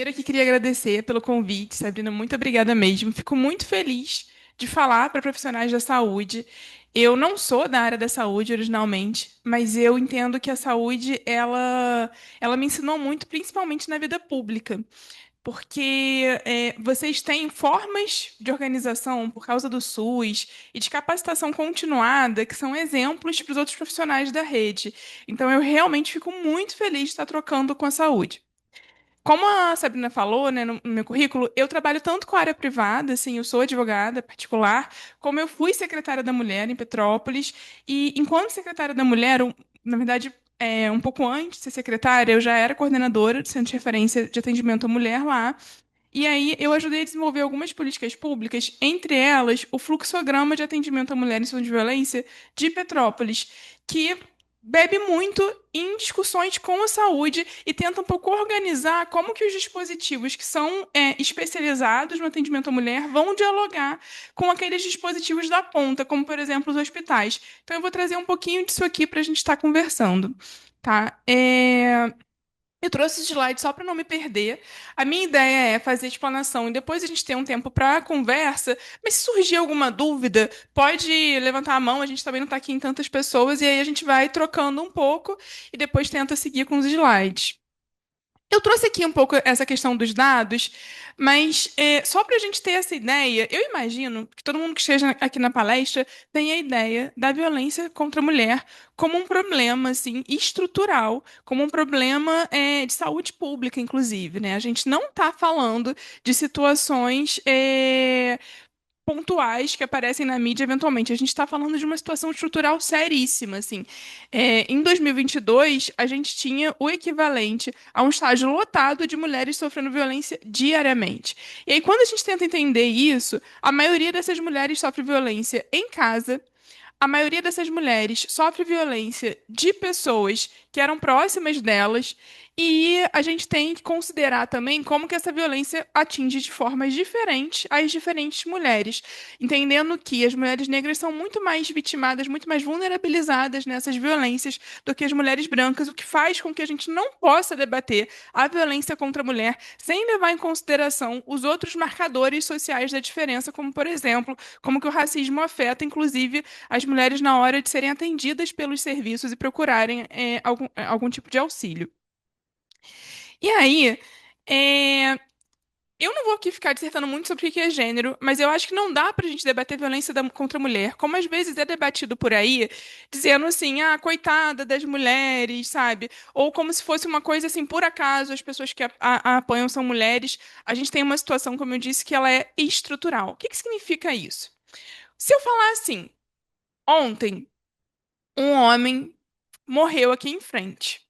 primeiro aqui queria agradecer pelo convite, Sabrina, muito obrigada mesmo. Fico muito feliz de falar para profissionais da saúde. Eu não sou da área da saúde originalmente, mas eu entendo que a saúde, ela me ensinou muito, principalmente na vida pública, porque vocês têm formas de organização por causa do SUS e de capacitação continuada que são exemplos para os outros profissionais da rede. Então, eu realmente fico muito feliz de estar trocando com a saúde. Como a Sabrina falou, né, no meu currículo, eu trabalho tanto com a área privada, assim, eu sou advogada particular, como eu fui secretária da Mulher em Petrópolis, e enquanto secretária da Mulher, na verdade, um pouco antes de ser secretária, eu já era coordenadora do Centro de Referência de Atendimento à Mulher lá, e aí eu ajudei a desenvolver algumas políticas públicas, entre elas o fluxograma de atendimento à mulher em situação de violência de Petrópolis, que bebe muito em discussões com a saúde e tenta um pouco organizar como que os dispositivos que são especializados no atendimento à mulher vão dialogar com aqueles dispositivos da ponta, como, por exemplo, os hospitais. Então, eu vou trazer um pouquinho disso aqui para a gente estar conversando. Tá? Eu trouxe esse slide só para não me perder. A minha ideia é fazer a explanação e depois a gente ter um tempo para conversa. Mas se surgir alguma dúvida, pode levantar a mão. A gente também não está aqui em tantas pessoas e aí a gente vai trocando um pouco e depois tenta seguir com os slides. Eu trouxe aqui um pouco essa questão dos dados, mas só para a gente ter essa ideia, eu imagino que todo mundo que esteja aqui na palestra tenha a ideia da violência contra a mulher como um problema assim, estrutural, como um problema de saúde pública, inclusive, né? A gente não está falando de situações pontuais que aparecem na mídia eventualmente. A gente está falando de uma situação estrutural seríssima, assim. Em 2022, a gente tinha o equivalente a um estágio lotado de mulheres sofrendo violência diariamente. E aí, quando a gente tenta entender isso, a maioria dessas mulheres sofre violência em casa. A maioria dessas mulheres sofre violência de pessoas que eram próximas delas, e a gente tem que considerar também como que essa violência atinge de formas diferentes as diferentes mulheres, entendendo que as mulheres negras são muito mais vitimadas, muito mais vulnerabilizadas nessas violências do que as mulheres brancas, o que faz com que a gente não possa debater a violência contra a mulher sem levar em consideração os outros marcadores sociais da diferença, como, por exemplo, como que o racismo afeta, inclusive, as mulheres na hora de serem atendidas pelos serviços e procurarem algum tipo de auxílio. E aí, é, eu não vou aqui ficar dissertando muito sobre o que é gênero, mas eu acho que não dá pra gente debater violência contra a mulher, como às vezes é debatido por aí, dizendo assim, ah, coitada das mulheres, sabe? Ou como se fosse uma coisa assim, por acaso, as pessoas que a apoiam são mulheres. A gente tem uma situação, como eu disse, que ela é estrutural. O que que significa isso? Se eu falar assim, ontem um homem morreu aqui em frente.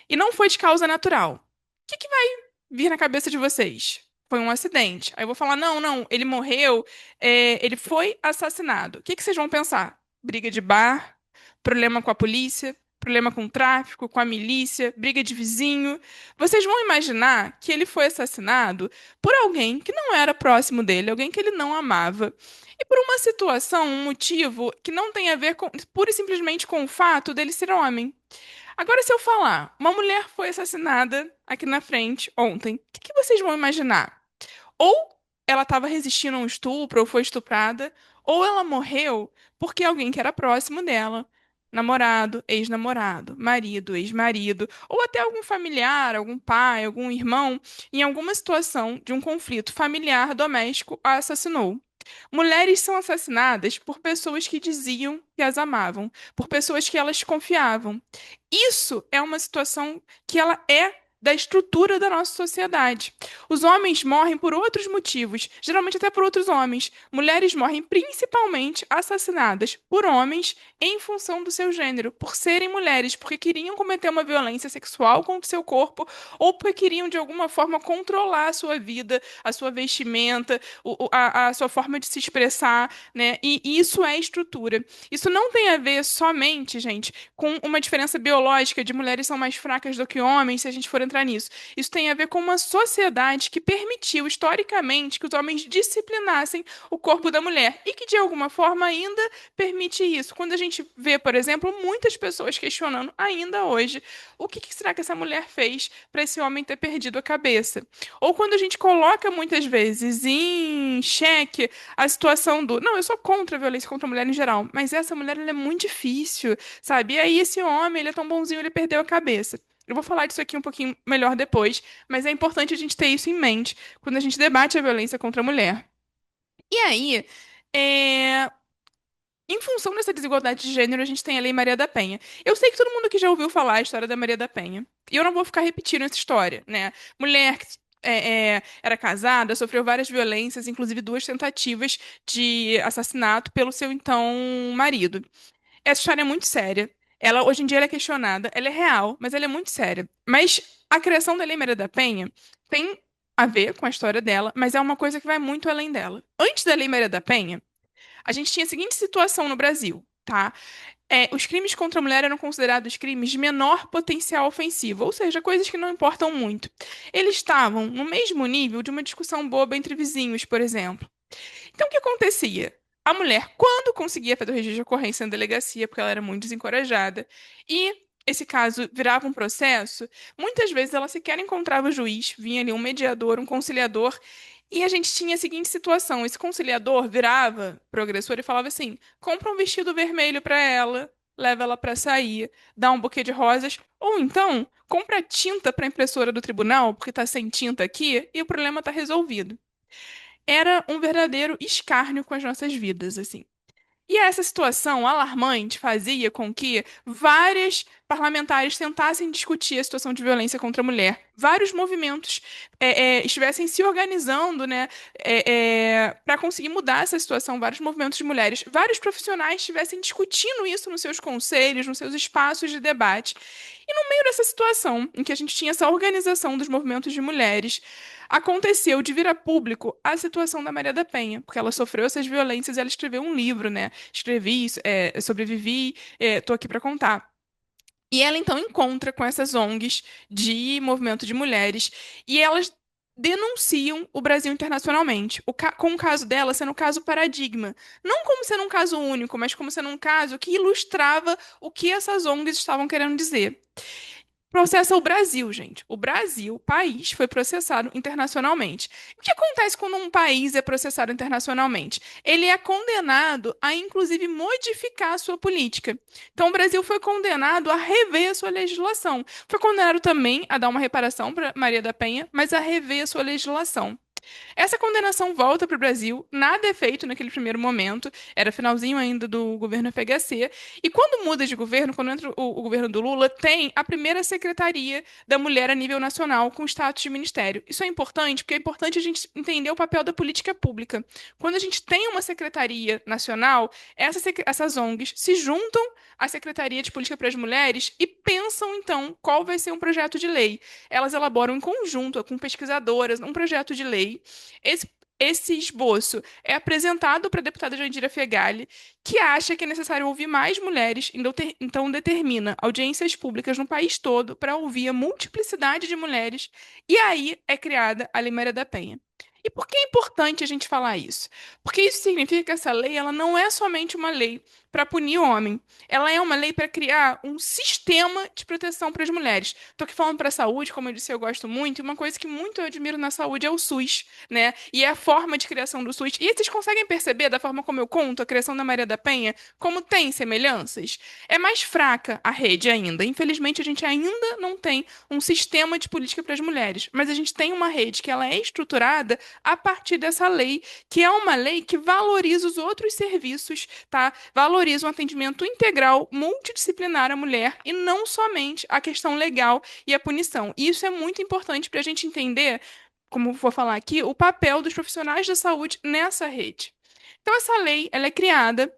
E não foi de causa natural. O que que vai vir na cabeça de vocês? Foi um acidente. Aí eu vou falar, não, não, ele morreu, ele foi assassinado. O que que vocês vão pensar? Briga de bar, problema com a polícia, problema com o tráfico, com a milícia, briga de vizinho. Vocês vão imaginar que ele foi assassinado por alguém que não era próximo dele, alguém que ele não amava. E por uma situação, um motivo que não tem a ver com, pura e simplesmente com o fato dele ser homem. Agora, se eu falar, uma mulher foi assassinada aqui na frente ontem, o que que vocês vão imaginar? Ou ela estava resistindo a um estupro, ou foi estuprada, ou ela morreu porque alguém que era próximo dela, namorado, ex-namorado, marido, ex-marido, ou até algum familiar, algum pai, algum irmão, em alguma situação de um conflito familiar doméstico, a assassinou. Mulheres são assassinadas por pessoas que diziam que as amavam, por pessoas que elas confiavam. Isso é uma situação que ela é da estrutura da nossa sociedade. Os homens morrem por outros motivos, geralmente até por outros homens. Mulheres morrem principalmente assassinadas por homens em função do seu gênero, por serem mulheres, porque queriam cometer uma violência sexual contra o seu corpo ou porque queriam de alguma forma controlar a sua vida, a sua vestimenta, a sua forma de se expressar, né? E isso é estrutura. Isso não tem a ver somente, gente, com uma diferença biológica de mulheres são mais fracas do que homens, se a gente for entrar entrar nisso. Isso tem a ver com uma sociedade que permitiu, historicamente, que os homens disciplinassem o corpo da mulher e que, de alguma forma, ainda permite isso. Quando a gente vê, por exemplo, muitas pessoas questionando ainda hoje o que será que essa mulher fez para esse homem ter perdido a cabeça. Ou quando a gente coloca muitas vezes em xeque a situação do, não, eu sou contra a violência contra a mulher em geral, mas essa mulher ela é muito difícil, sabe? E aí esse homem, ele é tão bonzinho, ele perdeu a cabeça. Eu vou falar disso aqui um pouquinho melhor depois, mas é importante a gente ter isso em mente quando a gente debate a violência contra a mulher. E aí, é, em função dessa desigualdade de gênero, a gente tem a Lei Maria da Penha. Eu sei que todo mundo aqui já ouviu falar a história da Maria da Penha. E eu não vou ficar repetindo essa história, né? Mulher que era casada, sofreu várias violências, inclusive duas tentativas de assassinato pelo seu então marido. Essa história é muito séria. Ela, hoje em dia, ela é questionada. Ela é real, mas ela é muito séria. Mas a criação da Lei Maria da Penha tem a ver com a história dela, mas é uma coisa que vai muito além dela. Antes da Lei Maria da Penha, a gente tinha a seguinte situação no Brasil, tá? Os crimes contra a mulher eram considerados crimes de menor potencial ofensivo, ou seja, coisas que não importam muito. Eles estavam no mesmo nível de uma discussão boba entre vizinhos, por exemplo. Então, o que acontecia? A mulher, quando conseguia fazer o registro de ocorrência na delegacia, porque ela era muito desencorajada, e esse caso virava um processo, muitas vezes ela sequer encontrava o juiz, vinha ali um mediador, um conciliador, e a gente tinha a seguinte situação: esse conciliador virava pro agressor e falava assim: compra um vestido vermelho para ela, leva ela para sair, dá um buquê de rosas, ou então compra tinta para a impressora do tribunal, porque está sem tinta aqui, e o problema está resolvido. Era um verdadeiro escárnio com as nossas vidas, assim. E essa situação alarmante fazia com que vários parlamentares tentassem discutir a situação de violência contra a mulher. Vários movimentos estivessem se organizando, né, para conseguir mudar essa situação. Vários movimentos de mulheres, vários profissionais estivessem discutindo isso nos seus conselhos, nos seus espaços de debate. E no meio dessa situação, em que a gente tinha essa organização dos movimentos de mulheres, aconteceu de vir a público a situação da Maria da Penha, porque ela sofreu essas violências e ela escreveu um livro, né? Escrevi, sobrevivi, tô aqui para contar. E ela então encontra com essas ONGs de movimento de mulheres e elas denunciam o Brasil internacionalmente. Com o caso dela sendo um caso paradigma. Não como sendo um caso único, mas como sendo um caso que ilustrava o que essas ONGs estavam querendo dizer. Processa o Brasil, gente. O Brasil, o país, foi processado internacionalmente. O que acontece quando um país é processado internacionalmente? Ele é condenado a, inclusive, modificar a sua política. Então, o Brasil foi condenado a rever a sua legislação. Foi condenado também a dar uma reparação para Maria da Penha, mas a rever a sua legislação. Essa condenação volta para o Brasil, nada é feito naquele primeiro momento, era finalzinho ainda do governo FHC, e quando muda de governo, quando entra o governo do Lula, tem a primeira Secretaria da Mulher a nível nacional com status de ministério. Isso é importante, porque é importante a gente entender o papel da política pública. Quando a gente tem uma Secretaria Nacional, essas ONGs se juntam à Secretaria de Política para as Mulheres e pensam, então, qual vai ser um projeto de lei. Elas elaboram em conjunto com pesquisadoras um projeto de lei. Esse, esse esboço é apresentado para a deputada Jandira Fegali, que acha que é necessário ouvir mais mulheres, então determina audiências públicas no país todo para ouvir a multiplicidade de mulheres, e aí é criada a Lei Maria da Penha. E por que é importante a gente falar isso? Porque isso significa que essa lei ela não é somente uma lei para punir o homem, ela é uma lei para criar um sistema de proteção para as mulheres. Estou aqui falando para a saúde, como eu disse, eu gosto muito, e uma coisa que muito eu admiro na saúde é o SUS, né? E é a forma de criação do SUS. E vocês conseguem perceber, da forma como eu conto, a criação da Maria da Penha, como tem semelhanças? É mais fraca a rede ainda. Infelizmente, a gente ainda não tem um sistema de política para as mulheres, mas a gente tem uma rede que ela é estruturada a partir dessa lei, que é uma lei que valoriza os outros serviços, tá? Valoriza um atendimento integral, multidisciplinar à mulher e não somente a questão legal e a punição. E isso é muito importante para a gente entender, como vou falar aqui, o papel dos profissionais da saúde nessa rede. Então, essa lei, ela é criada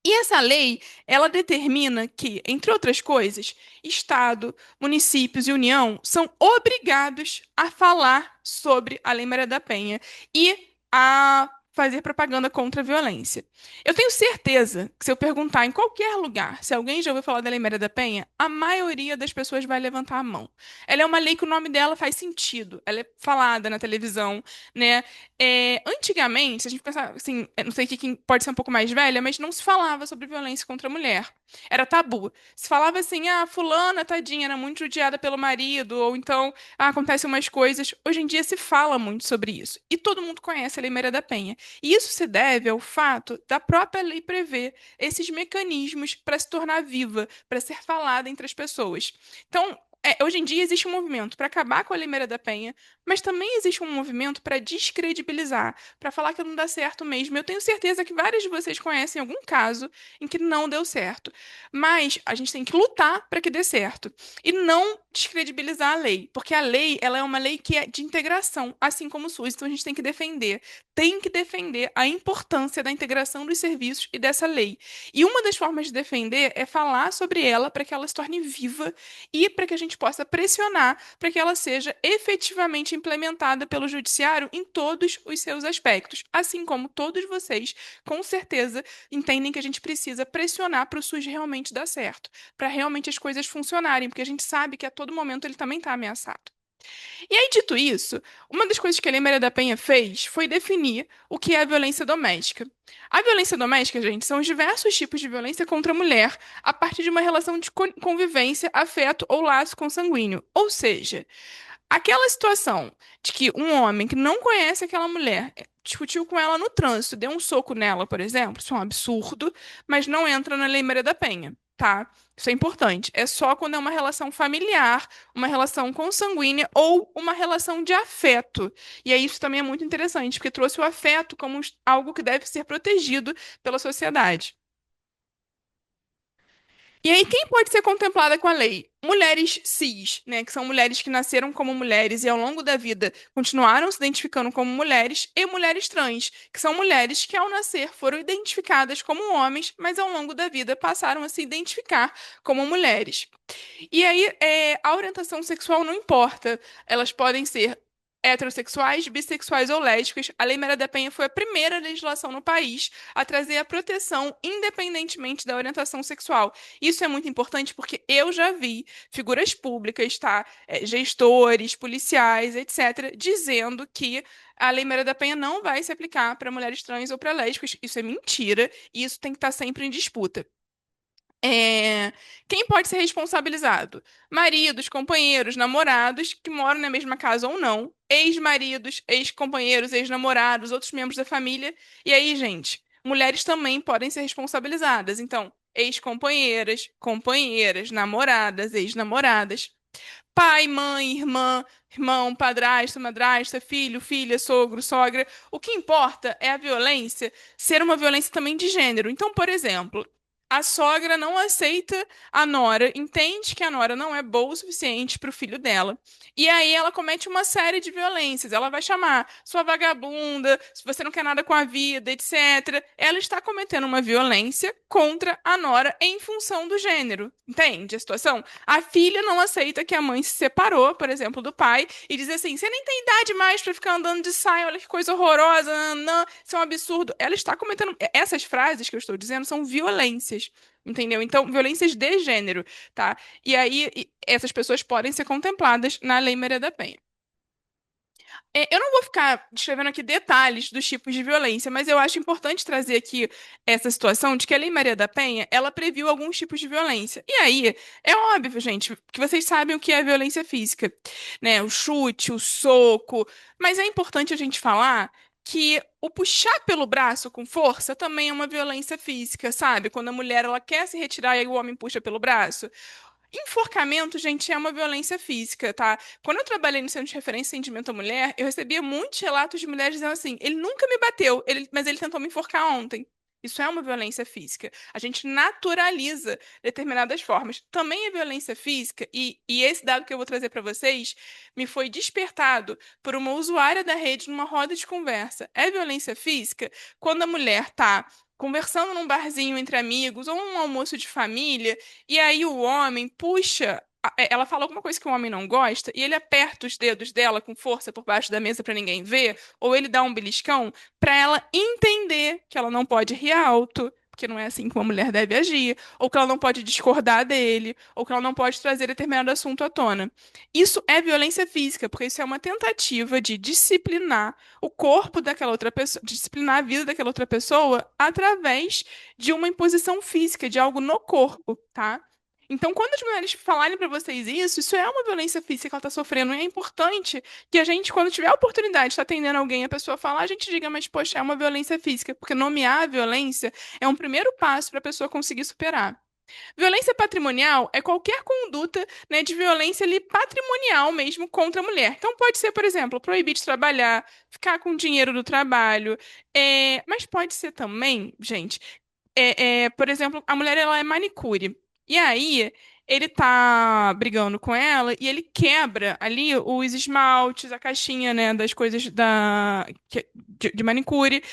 e essa lei, ela determina que, entre outras coisas, Estado, municípios e União são obrigados a falar sobre a Lei Maria da Penha e a fazer propaganda contra a violência. Eu tenho certeza que se eu perguntar em qualquer lugar se alguém já ouviu falar da Lei Maria da Penha, a maioria das pessoas vai levantar a mão. Ela é uma lei que o nome dela faz sentido. Ela é falada na televisão, né? Antigamente, se a gente pensar assim, eu não sei que quem pode ser um pouco mais velha, mas não se falava sobre violência contra a mulher. Era tabu. Se falava assim, ah, fulana, tadinha, era muito judiada pelo marido, ou então, ah, acontecem umas coisas. Hoje em dia se fala muito sobre isso. E todo mundo conhece a Lei Maria da Penha. E isso se deve ao fato da própria lei prever esses mecanismos para se tornar viva, para ser falada entre as pessoas. Então, hoje em dia existe um movimento para acabar com a Lei Maria da Penha, mas também existe um movimento para descredibilizar, para falar que não dá certo mesmo. Eu tenho certeza que vários de vocês conhecem algum caso em que não deu certo. Mas a gente tem que lutar para que dê certo e não descredibilizar a lei, porque a lei, ela é uma lei que é de integração, assim como o SUS, então a gente tem que defender a importância da integração dos serviços e dessa lei. E uma das formas de defender é falar sobre ela para que ela se torne viva e para que a gente possa pressionar para que ela seja efetivamente implementada pelo judiciário em todos os seus aspectos, assim como todos vocês, com certeza, entendem que a gente precisa pressionar para o SUS realmente dar certo, para realmente as coisas funcionarem, porque a gente sabe que a todo momento ele também está ameaçado. E aí, dito isso, uma das coisas que a Lei Maria da Penha fez foi definir o que é a violência doméstica. A violência doméstica, gente, são os diversos tipos de violência contra a mulher a partir de uma relação de convivência, afeto ou laço consanguíneo. Ou seja, aquela situação de que um homem que não conhece aquela mulher discutiu com ela no trânsito, deu um soco nela, por exemplo, isso é um absurdo, mas não entra na Lei Maria da Penha, tá? Isso é importante. É só quando é uma relação familiar, uma relação consanguínea ou uma relação de afeto. E aí isso também é muito interessante, porque trouxe o afeto como algo que deve ser protegido pela sociedade. E aí, quem pode ser contemplada com a lei? Mulheres cis, né, que são mulheres que nasceram como mulheres e ao longo da vida continuaram se identificando como mulheres, e mulheres trans, que são mulheres que ao nascer foram identificadas como homens, mas ao longo da vida passaram a se identificar como mulheres. E aí, a orientação sexual não importa. Elas podem ser heterossexuais, bissexuais ou lésbicas. A Lei Maria da Penha foi a primeira legislação no país a trazer a proteção independentemente da orientação sexual. Isso é muito importante porque eu já vi figuras públicas, tá? Gestores, policiais, etc., dizendo que a Lei Maria da Penha não vai se aplicar para mulheres trans ou para lésbicas. Isso é mentira e isso tem que estar sempre em disputa. É, Quem pode ser responsabilizado? Maridos, companheiros, namorados que moram na mesma casa ou não, ex-maridos, ex-companheiros, ex-namorados, outros membros da família. E aí, gente, mulheres também podem ser responsabilizadas. Então, ex-companheiras, companheiras, namoradas, ex-namoradas, pai, mãe, irmã, irmão, padrasto, madrasta, filho, filha, sogro, sogra. O que importa é a violência ser uma violência também de gênero. Então, por exemplo, a sogra não aceita a nora, entende que a nora não é boa o suficiente para o filho dela. E aí ela comete uma série de violências. Ela vai chamar sua vagabunda, se você não quer nada com a vida, etc. Ela está cometendo uma violência contra a nora em função do gênero. Entende a situação? A filha não aceita que a mãe se separou, por exemplo, do pai e diz assim: você nem tem idade mais para ficar andando de saia, olha que coisa horrorosa, nanã, isso é um absurdo. Ela está cometendo. Essas frases que eu estou dizendo são violências. Entendeu? Então, violências de gênero, tá? E aí, essas pessoas podem ser contempladas na Lei Maria da Penha. Eu não vou ficar descrevendo aqui detalhes dos tipos de violência, mas eu acho importante trazer aqui essa situação de que a Lei Maria da Penha, ela previu alguns tipos de violência. E aí, é óbvio, gente, que vocês sabem o que é violência física, né? O chute, o soco, mas é importante a gente falar que o puxar pelo braço com força também é uma violência física, sabe? Quando a mulher ela quer se retirar e aí o homem puxa pelo braço. Enforcamento, gente, é uma violência física, tá? Quando eu trabalhei no Centro de Referência e Atendimento à Mulher, eu recebia muitos relatos de mulheres dizendo assim: ele nunca me bateu, mas ele tentou me enforcar ontem. Isso é uma violência física. A gente naturaliza determinadas formas. Também é violência física, e esse dado que eu vou trazer para vocês me foi despertado por uma usuária da rede numa roda de conversa. É violência física quando a mulher tá conversando num barzinho entre amigos ou um almoço de família e aí o homem puxa ela fala alguma coisa que o homem não gosta e ele aperta os dedos dela com força por baixo da mesa para ninguém ver, ou ele dá um beliscão para ela entender que ela não pode rir alto, porque não é assim que uma mulher deve agir, ou que ela não pode discordar dele, ou que ela não pode trazer determinado assunto à tona. Isso é violência física, porque isso é uma tentativa de disciplinar o corpo daquela outra pessoa, disciplinar a vida daquela outra pessoa através de uma imposição física, de algo no corpo, tá? Então, quando as mulheres falarem pra vocês isso, isso é uma violência física que ela tá sofrendo. E é importante que a gente, quando tiver a oportunidade de estar atendendo alguém, a pessoa falar, a gente diga, mas, poxa, é uma violência física. Porque nomear a violência é um primeiro passo para a pessoa conseguir superar. Violência patrimonial é qualquer conduta, né, de violência ali, patrimonial mesmo contra a mulher. Então, pode ser, por exemplo, proibir de trabalhar, ficar com o dinheiro do trabalho. Mas pode ser também, gente, por exemplo, a mulher ela é manicure. E aí ele tá brigando com ela e ele quebra ali os esmaltes, a caixinha, né, das coisas de manicure.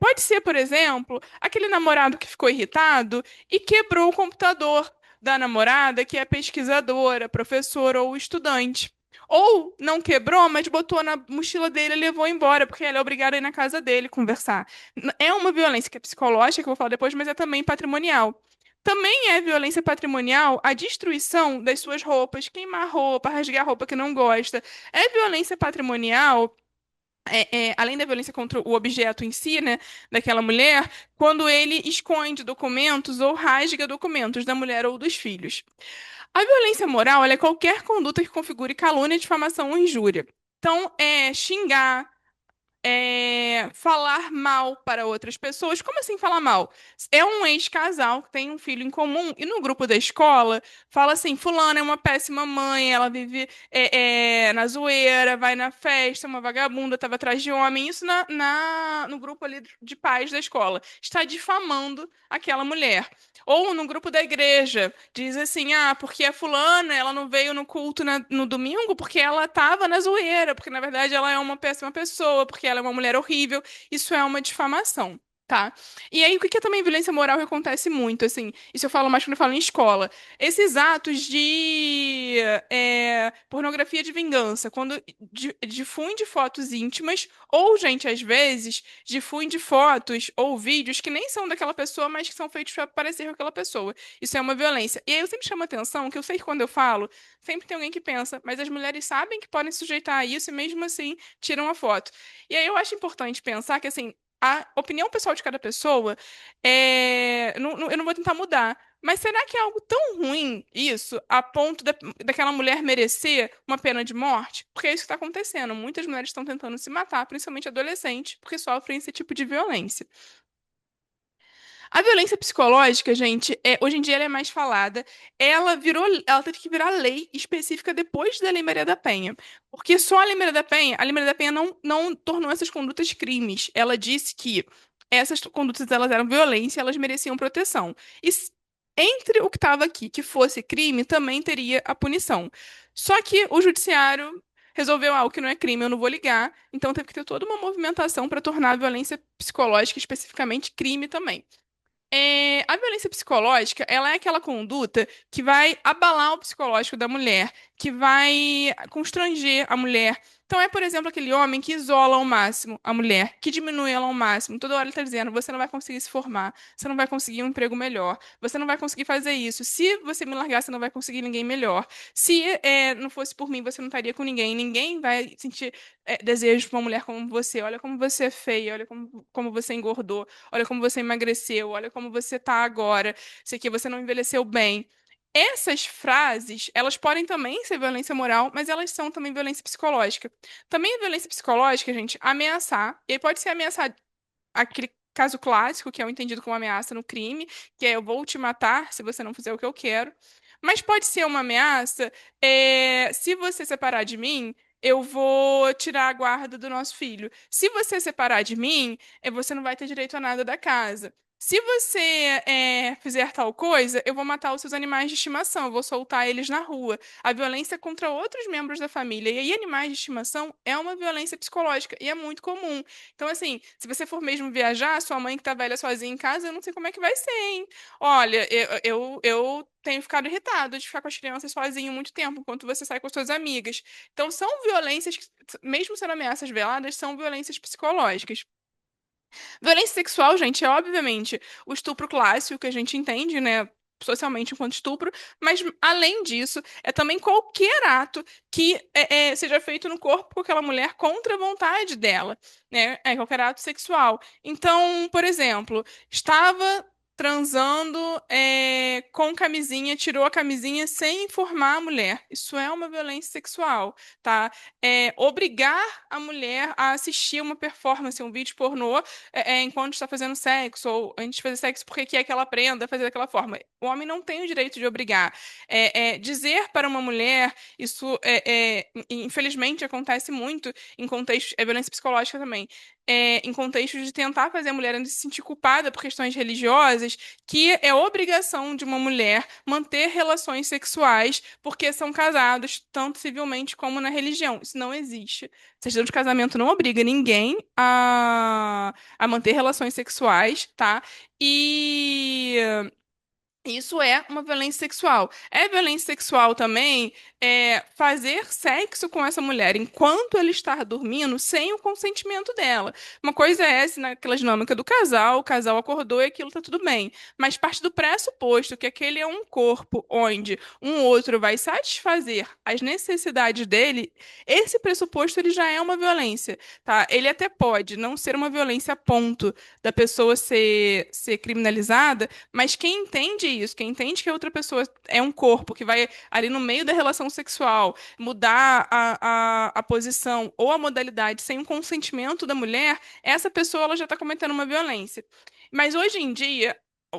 Pode ser, por exemplo, aquele namorado que ficou irritado e quebrou o computador da namorada, que é pesquisadora, professora ou estudante. Ou não quebrou, mas botou na mochila dele e levou embora, porque ela é obrigada a ir na casa dele conversar. É uma violência que é psicológica, que eu vou falar depois, mas é também patrimonial. Também é violência patrimonial a destruição das suas roupas, queimar roupa, rasgar roupa que não gosta. É violência patrimonial, além da violência contra o objeto em si, né, daquela mulher, quando ele esconde documentos ou rasga documentos da mulher ou dos filhos. A violência moral, ela é qualquer conduta que configure calúnia, difamação ou injúria. Então, xingar, falar mal para outras pessoas. Como assim falar mal? É um ex-casal que tem um filho em comum e no grupo da escola fala assim: Fulana é uma péssima mãe, ela vive na zoeira, vai na festa, é uma vagabunda, estava atrás de homem. Isso no grupo ali de pais da escola. Está difamando aquela mulher. Ou no grupo da igreja, diz assim: ah, porque a fulana, ela não veio no culto no domingo porque ela estava na zoeira, porque na verdade ela é uma péssima pessoa, porque ela é uma mulher horrível. Isso é uma difamação. Tá? E aí, o que que é também violência moral que acontece muito, assim, isso eu falo mais quando eu falo em escola. Esses atos de pornografia de vingança, quando difunde fotos íntimas, ou, gente, às vezes, difunde fotos ou vídeos que nem são daquela pessoa, mas que são feitos para parecer com aquela pessoa. Isso é uma violência. E aí eu sempre chamo a atenção que eu sei que quando eu falo, sempre tem alguém que pensa, mas as mulheres sabem que podem se sujeitar a isso e mesmo assim tiram a foto. E aí eu acho importante pensar que, assim, a opinião pessoal de cada pessoa, eu não vou tentar mudar. Mas será que é algo tão ruim isso, a ponto daquela mulher merecer uma pena de morte? Porque é isso que está acontecendo. Muitas mulheres estão tentando se matar, principalmente adolescentes, porque sofrem esse tipo de violência. A violência psicológica, gente, hoje em dia ela é mais falada. Ela teve que virar lei específica depois da Lei Maria da Penha. Porque só a Lei Maria da Penha não tornou essas condutas crimes. Ela disse que essas condutas elas eram violência, elas mereciam proteção. Entre o que estava aqui, que fosse crime, também teria a punição. Só que o judiciário resolveu algo que não é crime, eu não vou ligar. Então teve que ter toda uma movimentação para tornar a violência psicológica especificamente crime também. A violência psicológica, ela é aquela conduta que vai abalar o psicológico da mulher, que vai constranger a mulher. Então, por exemplo, aquele homem que isola ao máximo a mulher, que diminui ela ao máximo. Toda hora ele está dizendo: você não vai conseguir se formar, você não vai conseguir um emprego melhor, você não vai conseguir fazer isso. Se você me largar, você não vai conseguir ninguém melhor. Se não fosse por mim, você não estaria com ninguém. Ninguém vai sentir desejo por uma mulher como você. Olha como você é feia, olha como você engordou. Olha como você emagreceu, olha como você tá agora. Isso aqui você não envelheceu bem. Essas frases, elas podem também ser violência moral, mas elas são também violência psicológica. Também é violência psicológica, gente, ameaçar. E aí pode ser ameaçar aquele caso clássico, que é o entendido como ameaça no crime, que é eu vou te matar se você não fizer o que eu quero. Mas pode ser uma ameaça, se você separar de mim, eu vou tirar a guarda do nosso filho. Se você separar de mim, você não vai ter direito a nada da casa. Se você fizer tal coisa, eu vou matar os seus animais de estimação, eu vou soltar eles na rua. A violência contra outros membros da família. E aí, animais de estimação é uma violência psicológica e é muito comum. Então, assim, se você for mesmo viajar, sua mãe que tá velha sozinha em casa, eu não sei como é que vai ser, hein? Olha, eu tenho ficado irritado de ficar com as crianças sozinho muito tempo, enquanto você sai com as suas amigas. Então, são violências, mesmo sendo ameaças veladas, são violências psicológicas. Violência sexual, gente, é obviamente o estupro clássico que a gente entende, né? Socialmente enquanto estupro, mas além disso, é também qualquer ato que seja feito no corpo com aquela mulher contra a vontade dela, né? É qualquer ato sexual. Então, por exemplo, estava transando com camisinha, tirou a camisinha sem informar a mulher. Isso é uma violência sexual, tá? Obrigar a mulher a assistir uma performance, um vídeo pornô enquanto está fazendo sexo, ou antes de fazer sexo, porque quer que ela aprenda a fazer daquela forma. O homem não tem o direito de obrigar. Dizer para uma mulher, isso infelizmente acontece muito em contextos, é violência psicológica também, em contextos de tentar fazer a mulher ainda se sentir culpada por questões religiosas, que é obrigação de uma mulher manter relações sexuais porque são casados, tanto civilmente como na religião. Isso não existe. Certidão de casamento não obriga ninguém a manter relações sexuais, tá? E isso é uma violência sexual. É violência sexual também fazer sexo com essa mulher enquanto ela está dormindo sem o consentimento dela. Uma coisa é se naquela dinâmica do casal, o casal acordou e aquilo tá tudo bem. Mas parte do pressuposto que aquele é um corpo onde um outro vai satisfazer as necessidades dele, esse pressuposto ele já é uma violência, tá? Ele até pode não ser uma violência a ponto da pessoa ser criminalizada, mas quem entende isso, quem entende que a outra pessoa é um corpo que vai ali no meio da relação sexual mudar a posição ou a modalidade sem o consentimento da mulher, essa pessoa ela já está cometendo uma violência. Mas hoje em dia,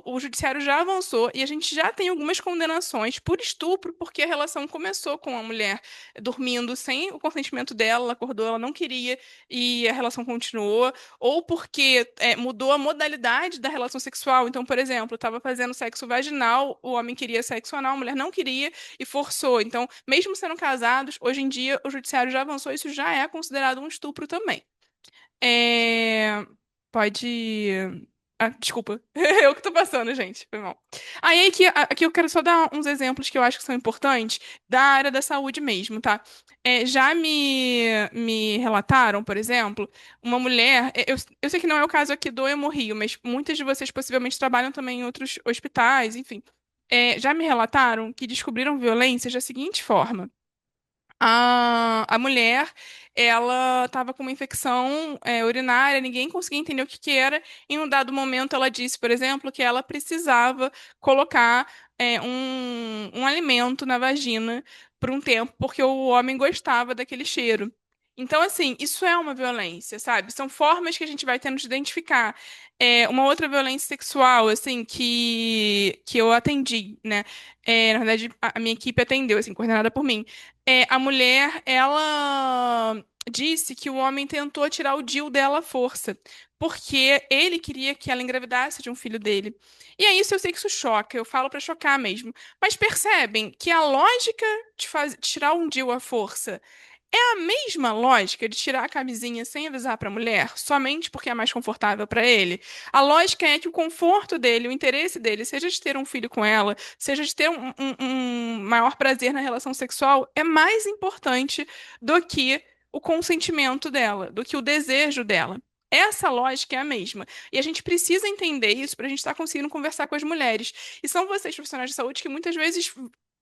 o judiciário já avançou e a gente já tem algumas condenações por estupro, porque a relação começou com a mulher dormindo sem o consentimento dela, ela acordou, ela não queria e a relação continuou ou porque mudou a modalidade da relação sexual. Então, por exemplo, estava fazendo sexo vaginal, o homem queria sexo anal, a mulher não queria e forçou. Então, mesmo sendo casados, hoje em dia o judiciário já avançou, isso já é considerado um estupro também. É, Pode. Ah, desculpa. Eu que tô passando, gente. Foi mal. Aí aqui eu quero só dar uns exemplos que eu acho que são importantes da área da saúde mesmo, tá? Já me relataram, por exemplo, uma mulher. Eu sei que não é o caso aqui do Hemorrio, mas muitas de vocês possivelmente trabalham também em outros hospitais, enfim. Já me relataram que descobriram violência da seguinte forma. A mulher, ela estava com uma infecção urinária, ninguém conseguia entender o que que era. Em um dado momento, ela disse, por exemplo, que ela precisava colocar um alimento na vagina por um tempo, porque o homem gostava daquele cheiro. Então, assim, isso é uma violência, sabe? São formas que a gente vai tendo de identificar. Uma outra violência sexual, assim, que eu atendi, né? Na verdade, a minha equipe atendeu, assim, coordenada por mim. A mulher, ela disse que o homem tentou tirar o DIU dela à força, porque ele queria que ela engravidasse de um filho dele. E é isso, eu sei que isso choca, eu falo pra chocar mesmo. Mas percebem que a lógica de tirar um DIU à força é a mesma lógica de tirar a camisinha sem avisar para a mulher, somente porque é mais confortável para ele. A lógica é que o conforto dele, o interesse dele, seja de ter um filho com ela, seja de ter um maior prazer na relação sexual, é mais importante do que o consentimento dela, do que o desejo dela. Essa lógica é a mesma. E a gente precisa entender isso para a gente estar conseguindo conversar com as mulheres. E são vocês, profissionais de saúde, que muitas vezes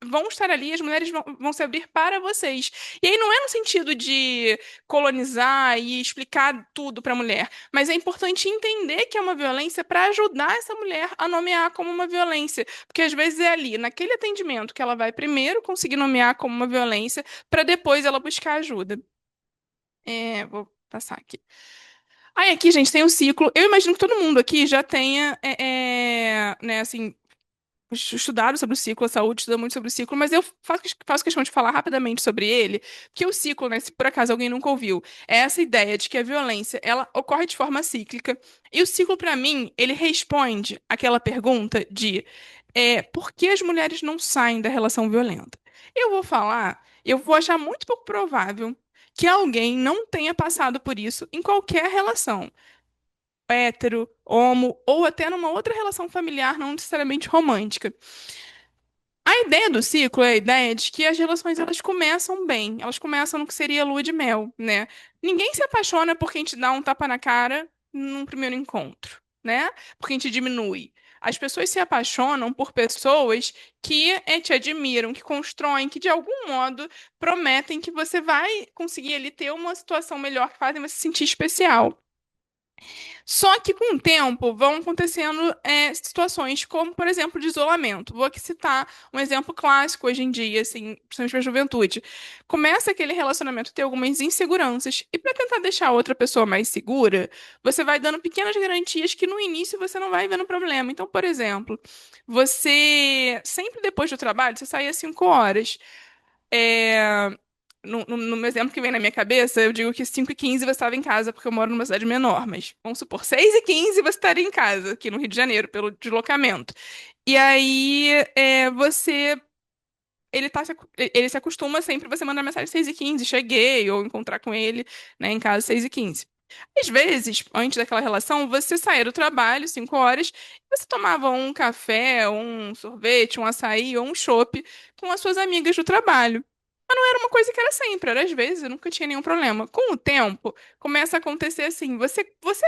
vão estar ali, as mulheres vão se abrir para vocês. E aí não é no sentido de colonizar e explicar tudo para a mulher, mas é importante entender que é uma violência para ajudar essa mulher a nomear como uma violência, porque às vezes é ali, naquele atendimento, que ela vai primeiro conseguir nomear como uma violência, para depois ela buscar ajuda. Vou passar aqui. Aí aqui, gente, tem um ciclo. Eu imagino que todo mundo aqui já tenha, né, assim, estudado sobre o ciclo, a saúde estuda muito sobre o ciclo, mas eu faço questão de falar rapidamente sobre ele, porque o ciclo, né, se por acaso alguém nunca ouviu, é essa ideia de que a violência, ela ocorre de forma cíclica, e o ciclo, para mim, ele responde aquela pergunta de por que as mulheres não saem da relação violenta? Eu vou achar muito pouco provável que alguém não tenha passado por isso em qualquer relação hétero, homo, ou até numa outra relação familiar, não necessariamente romântica. A ideia do ciclo é a ideia de que as relações elas começam bem, elas começam no que seria a lua de mel, né? Ninguém se apaixona por quem te dá um tapa na cara num primeiro encontro, né? Por quem te diminui. As pessoas se apaixonam por pessoas que te admiram, que constroem, que de algum modo prometem que você vai conseguir ali ter uma situação melhor, que fazem você se sentir especial. Só que com o tempo vão acontecendo situações como, por exemplo, de isolamento. Vou aqui citar um exemplo clássico hoje em dia, assim, principalmente para a juventude. Começa aquele relacionamento a ter algumas inseguranças, e para tentar deixar a outra pessoa mais segura, você vai dando pequenas garantias que no início você não vai vendo problema. Então, por exemplo, você sempre depois do trabalho, você sai às 5 horas. É, no meu exemplo que vem na minha cabeça, eu digo que 5h15 você estava em casa, porque eu moro numa cidade menor, mas vamos supor, 6h15 você estaria em casa, aqui no Rio de Janeiro, pelo deslocamento. E aí, ele se acostuma sempre você mandar mensagem 6h15, cheguei, ou encontrar com ele, né, em casa 6h15. Às vezes, antes daquela relação, você saía do trabalho, 5 horas, e você tomava um café, um sorvete, um açaí ou um chopp com as suas amigas do trabalho. Era uma coisa que era sempre, era às vezes, eu nunca tinha nenhum problema. Com o tempo, começa a acontecer assim, você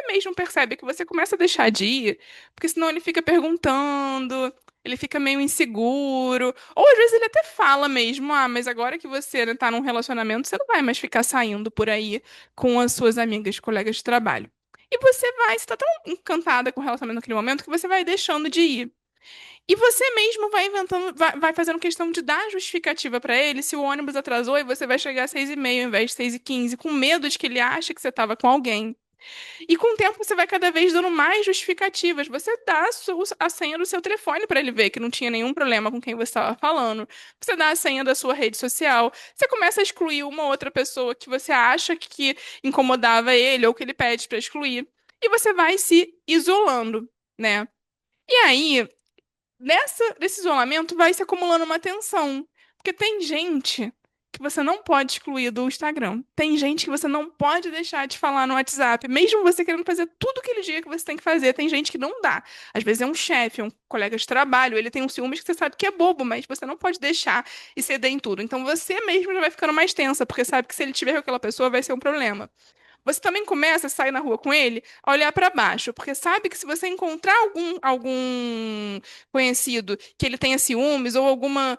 mesmo percebe que você começa a deixar de ir, porque senão ele fica perguntando, ele fica meio inseguro, ou às vezes ele até fala mesmo, mas agora que você, né, tá num relacionamento, você não vai mais ficar saindo por aí com as suas amigas, colegas de trabalho. E você tá tão encantada com o relacionamento naquele momento que você vai deixando de ir. E você mesmo vai inventando, vai fazendo questão de dar justificativa pra ele se o ônibus atrasou e você vai chegar às 6h30 ao invés de 6h15, com medo de que ele ache que você estava com alguém. E com o tempo você vai cada vez dando mais justificativas. Você dá a senha do seu telefone pra ele ver que não tinha nenhum problema com quem você estava falando. Você dá a senha da sua rede social. Você começa a excluir uma outra pessoa que você acha que incomodava ele ou que ele pede pra excluir. E você vai se isolando, né? E aí, desse isolamento vai se acumulando uma tensão. Porque tem gente que você não pode excluir do Instagram. Tem gente que você não pode deixar de falar no WhatsApp. Mesmo você querendo fazer tudo aquele dia que você tem que fazer, tem gente que não dá. Às vezes é um chefe, um colega de trabalho, ele tem um ciúmes que você sabe que é bobo, mas você não pode deixar e ceder em tudo. Então você mesmo já vai ficando mais tensa, porque sabe que se ele tiver com aquela pessoa vai ser um problema. Você também começa a sair na rua com ele, a olhar para baixo, porque sabe que se você encontrar algum conhecido que ele tenha ciúmes ou alguma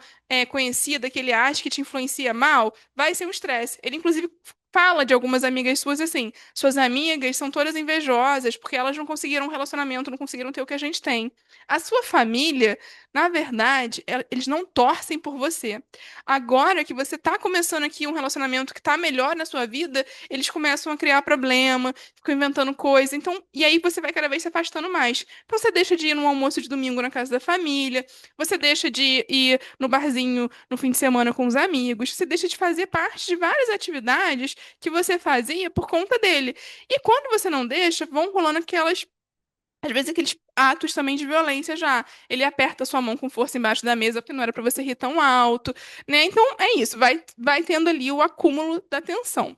conhecida que ele acha que te influencia mal, vai ser um estresse. Ele, inclusive, fala de algumas amigas suas assim: suas amigas são todas invejosas porque elas não conseguiram um relacionamento, não conseguiram ter o que a gente tem. A sua família, na verdade, eles não torcem por você. Agora que você está começando aqui um relacionamento que está melhor na sua vida, eles começam a criar problema, ficam inventando coisa. Então, e aí você vai cada vez se afastando mais. Então você deixa de ir no almoço de domingo na casa da família, você deixa de ir no barzinho no fim de semana com os amigos, você deixa de fazer parte de várias atividades que você fazia por conta dele. E quando você não deixa, vão rolando às vezes aqueles atos também de violência já. Ele aperta sua mão com força embaixo da mesa porque não era para você rir tão alto, né? Então é isso, vai tendo ali o acúmulo da tensão.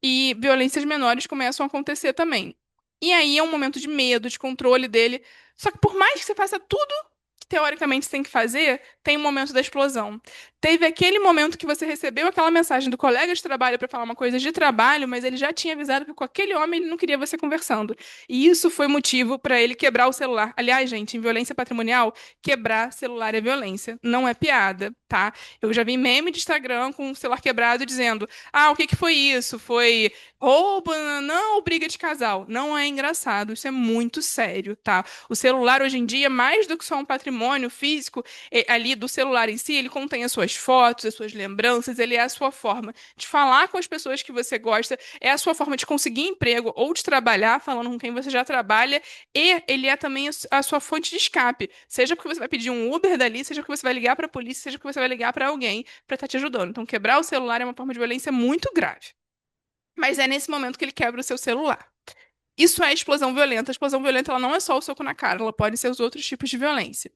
E violências menores começam a acontecer também. E aí é um momento de medo, de controle dele. Só que por mais que você faça tudo que teoricamente você tem que fazer, tem um momento da explosão. Teve aquele momento que você recebeu aquela mensagem do colega de trabalho para falar uma coisa de trabalho, mas ele já tinha avisado que com aquele homem ele não queria você conversando. E isso foi motivo para ele quebrar o celular. Aliás, gente, em violência patrimonial, quebrar celular é violência, não é piada, tá? Eu já vi meme de Instagram com o celular quebrado dizendo: o que que foi isso? Foi Roubo, não, briga de casal. Não é engraçado, isso é muito sério, tá? O celular hoje em dia, mais do que só um patrimônio físico, ali do celular em si, ele contém as suas fotos, as suas lembranças, ele é a sua forma de falar com as pessoas que você gosta, é a sua forma de conseguir emprego ou de trabalhar, falando com quem você já trabalha, e ele é também a sua fonte de escape. Seja porque você vai pedir um Uber dali, seja porque você vai ligar para a polícia, seja porque você vai ligar para alguém para estar te ajudando. Então, quebrar o celular é uma forma de violência muito grave. Mas é nesse momento que ele quebra o seu celular. Isso é explosão violenta. A explosão violenta ela não é só o soco na cara, ela pode ser os outros tipos de violência.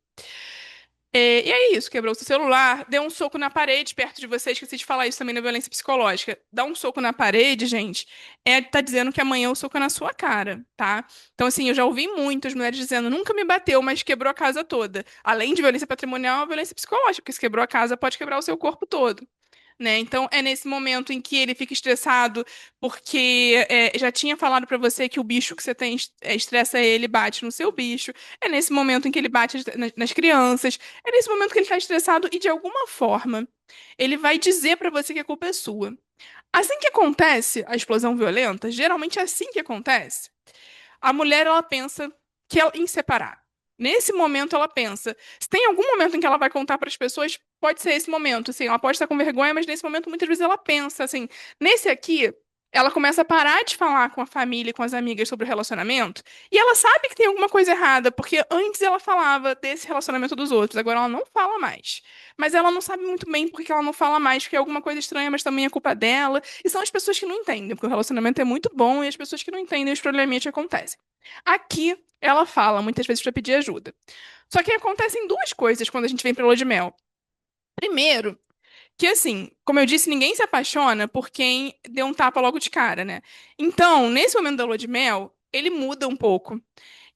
E é isso, quebrou o seu celular, deu um soco na parede perto de você, esqueci de falar isso também na violência psicológica. Dar um soco na parede, gente, tá dizendo que amanhã o soco é na sua cara, tá? Então, assim, eu já ouvi muitas mulheres dizendo, nunca me bateu, mas quebrou a casa toda. Além de violência patrimonial, é uma violência psicológica, porque se quebrou a casa, pode quebrar o seu corpo todo. Né? Então, é nesse momento em que ele fica estressado porque já tinha falado pra você que o bicho que você tem estressa ele, bate no seu bicho. É nesse momento em que ele bate nas crianças. É nesse momento que ele tá estressado e, de alguma forma, ele vai dizer pra você que a culpa é sua. Assim que acontece a explosão violenta, geralmente é assim que acontece. A mulher, ela pensa em separar. Nesse momento, ela pensa. Se tem algum momento em que ela vai contar para as pessoas, pode ser esse momento. Assim, ela pode estar com vergonha, mas nesse momento, muitas vezes, ela pensa assim. Nesse aqui, ela começa a parar de falar com a família e com as amigas sobre o relacionamento. E ela sabe que tem alguma coisa errada, porque antes ela falava desse relacionamento dos outros, agora ela não fala mais. Mas ela não sabe muito bem por que ela não fala mais, porque é alguma coisa estranha, mas também é culpa dela. E são as pessoas que não entendem, porque o relacionamento é muito bom e as pessoas que não entendem os probleminhas que acontecem. Aqui, ela fala muitas vezes para pedir ajuda. Só que acontecem duas coisas quando a gente vem pra lua de mel. Primeiro, que assim, como eu disse, ninguém se apaixona por quem deu um tapa logo de cara, né? Então, nesse momento da lua de mel, ele muda um pouco.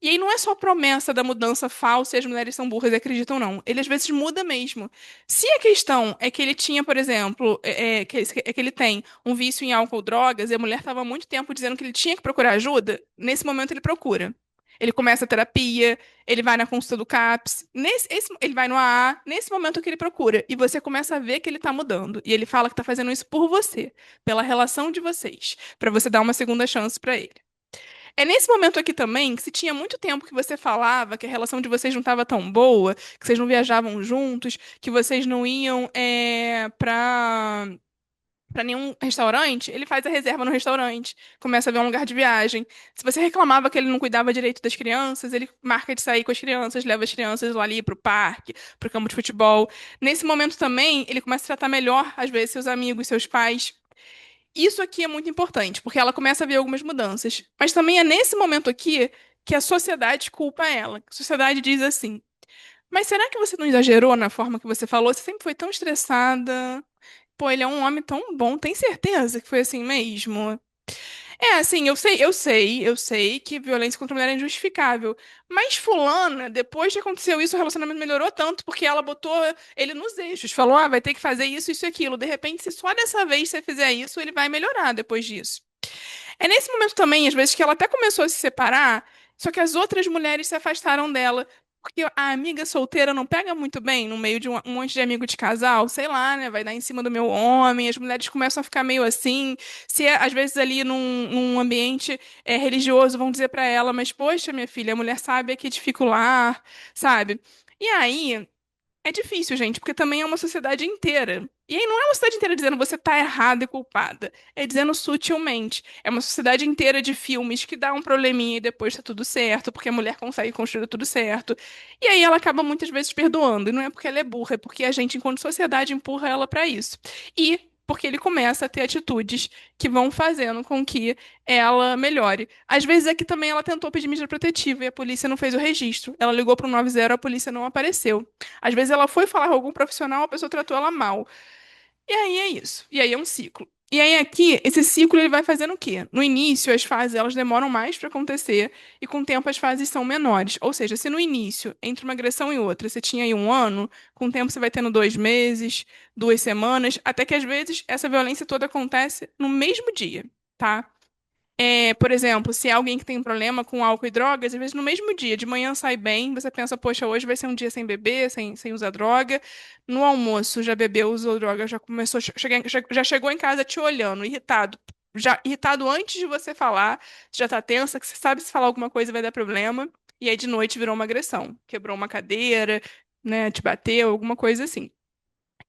E aí não é só promessa da mudança falsa e as mulheres são burras e acreditam, não. Ele às vezes muda mesmo. Se a questão é que ele tinha, por exemplo, que ele tem um vício em álcool ou drogas e a mulher estava há muito tempo dizendo que ele tinha que procurar ajuda, nesse momento ele procura. Ele começa a terapia, ele vai na consulta do CAPS, ele vai no AA, nesse momento que ele procura. E você começa a ver que ele está mudando. E ele fala que está fazendo isso por você, pela relação de vocês, para você dar uma segunda chance para ele. É nesse momento aqui também que se tinha muito tempo que você falava que a relação de vocês não estava tão boa, que vocês não viajavam juntos, que vocês não iam para nenhum restaurante, ele faz a reserva no restaurante, começa a ver um lugar de viagem. Se você reclamava que ele não cuidava direito das crianças, ele marca de sair com as crianças, leva as crianças lá ali para o parque, para o campo de futebol. Nesse momento também, ele começa a tratar melhor, às vezes, seus amigos, seus pais. Isso aqui é muito importante, porque ela começa a ver algumas mudanças. Mas também é nesse momento aqui que a sociedade culpa ela. A sociedade diz assim: mas será que você não exagerou na forma que você falou? Você sempre foi tão estressada. Pô, ele é um homem tão bom, tem certeza que foi assim mesmo? É, assim, eu sei que violência contra a mulher é injustificável. Mas fulana, depois que aconteceu isso, o relacionamento melhorou tanto porque ela botou ele nos eixos, falou, vai ter que fazer isso e aquilo. De repente, se só dessa vez você fizer isso, ele vai melhorar depois disso. É nesse momento também, às vezes, que ela até começou a se separar, só que as outras mulheres se afastaram dela. Porque a amiga solteira não pega muito bem no meio de um monte de amigo de casal, sei lá, né? Vai dar em cima do meu homem, as mulheres começam a ficar meio assim. Se às vezes ali num ambiente religioso vão dizer pra ela, mas poxa, minha filha, a mulher sabe que edifica o lar, sabe? E aí. É difícil, gente, porque também é uma sociedade inteira. E aí não é uma sociedade inteira dizendo você tá errada e culpada. É dizendo sutilmente. É uma sociedade inteira de filmes que dá um probleminha e depois tá tudo certo, porque a mulher consegue construir tudo certo. E aí ela acaba muitas vezes perdoando. E não é porque ela é burra, é porque a gente, enquanto sociedade, empurra ela pra isso. E porque ele começa a ter atitudes que vão fazendo com que ela melhore. Às vezes aqui também ela tentou pedir medida protetiva e a polícia não fez o registro. Ela ligou pro 90, a polícia não apareceu. Às vezes ela foi falar com algum profissional, a pessoa tratou ela mal. E aí é isso. E aí é um ciclo. E aí aqui, esse ciclo ele vai fazendo o quê? No início, as fases elas demoram mais para acontecer e com o tempo as fases são menores. Ou seja, se no início, entre uma agressão e outra, você tinha aí um ano, com o tempo você vai tendo 2 meses, 2 semanas, até que às vezes essa violência toda acontece no mesmo dia, tá? Por exemplo, se é alguém que tem um problema com álcool e drogas, às vezes no mesmo dia, de manhã sai bem, você pensa, poxa, hoje vai ser um dia sem beber, sem usar droga. No almoço já bebeu, usou droga, já começou, já chegou em casa te olhando, irritado. já irritado antes de você falar, você já tá tensa, que você sabe se falar alguma coisa vai dar problema, e aí de noite virou uma agressão. Quebrou uma cadeira, né, te bateu, alguma coisa assim.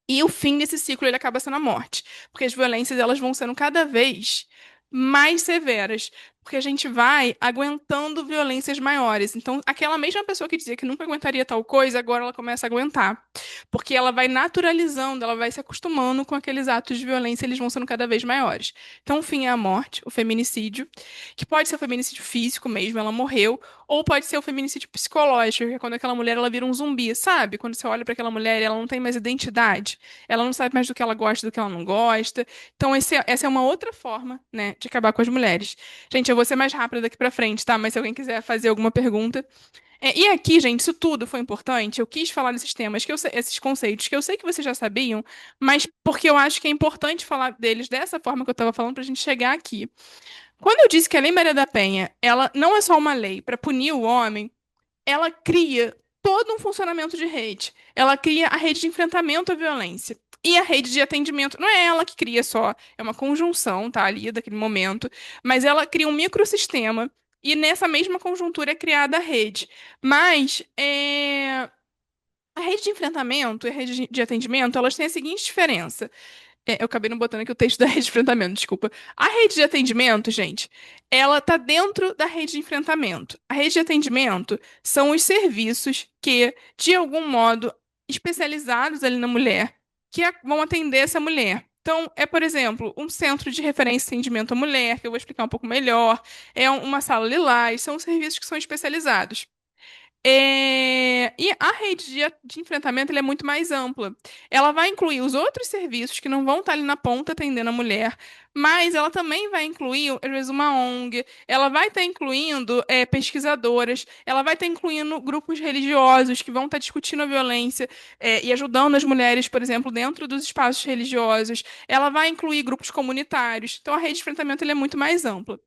E o fim desse ciclo ele acaba sendo a morte, porque as violências elas vão sendo cada vez mais severas, porque a gente vai aguentando violências maiores. Então, aquela mesma pessoa que dizia que nunca aguentaria tal coisa, agora ela começa a aguentar, porque ela vai naturalizando, ela vai se acostumando com aqueles atos de violência, eles vão sendo cada vez maiores. Então, o fim é a morte, o feminicídio, que pode ser o feminicídio físico mesmo, ela morreu, ou pode ser o feminicídio psicológico, que é quando aquela mulher ela vira um zumbi, sabe? Quando você olha para aquela mulher e ela não tem mais identidade, ela não sabe mais do que ela gosta, do que ela não gosta. Então, essa é uma outra forma, né, de acabar com as mulheres. Gente, eu vou ser mais rápida daqui pra frente, tá? Mas se alguém quiser fazer alguma pergunta. E aqui, gente, isso tudo foi importante. Eu quis falar desses temas, esses conceitos que eu sei que vocês já sabiam, mas porque eu acho que é importante falar deles dessa forma que eu estava falando pra gente chegar aqui. Quando eu disse que a Lei Maria da Penha, ela não é só uma lei para punir o homem, ela cria todo um funcionamento de rede. Ela cria a rede de enfrentamento à violência. E a rede de atendimento, não é ela que cria só, é uma conjunção, tá, ali, daquele momento, mas ela cria um microsistema, e nessa mesma conjuntura é criada a rede. Mas a rede de enfrentamento e a rede de atendimento, elas têm a seguinte diferença. Eu acabei não botando aqui o texto da rede de enfrentamento, desculpa. A rede de atendimento, gente, ela tá dentro da rede de enfrentamento. A rede de atendimento são os serviços que, de algum modo, especializados ali na mulher, que vão atender essa mulher. Então, por exemplo, um centro de referência e atendimento à mulher, que eu vou explicar um pouco melhor, uma sala lilás, são serviços que são especializados. E a rede de enfrentamento ela é muito mais ampla. Ela vai incluir os outros serviços que não vão estar ali na ponta atendendo a mulher, mas ela também vai incluir, às vezes, uma ONG, ela vai estar incluindo pesquisadoras, ela vai estar incluindo grupos religiosos que vão estar discutindo a violência e ajudando as mulheres, por exemplo, dentro dos espaços religiosos. Ela vai incluir grupos comunitários. Então, a rede de enfrentamento ela é muito mais ampla.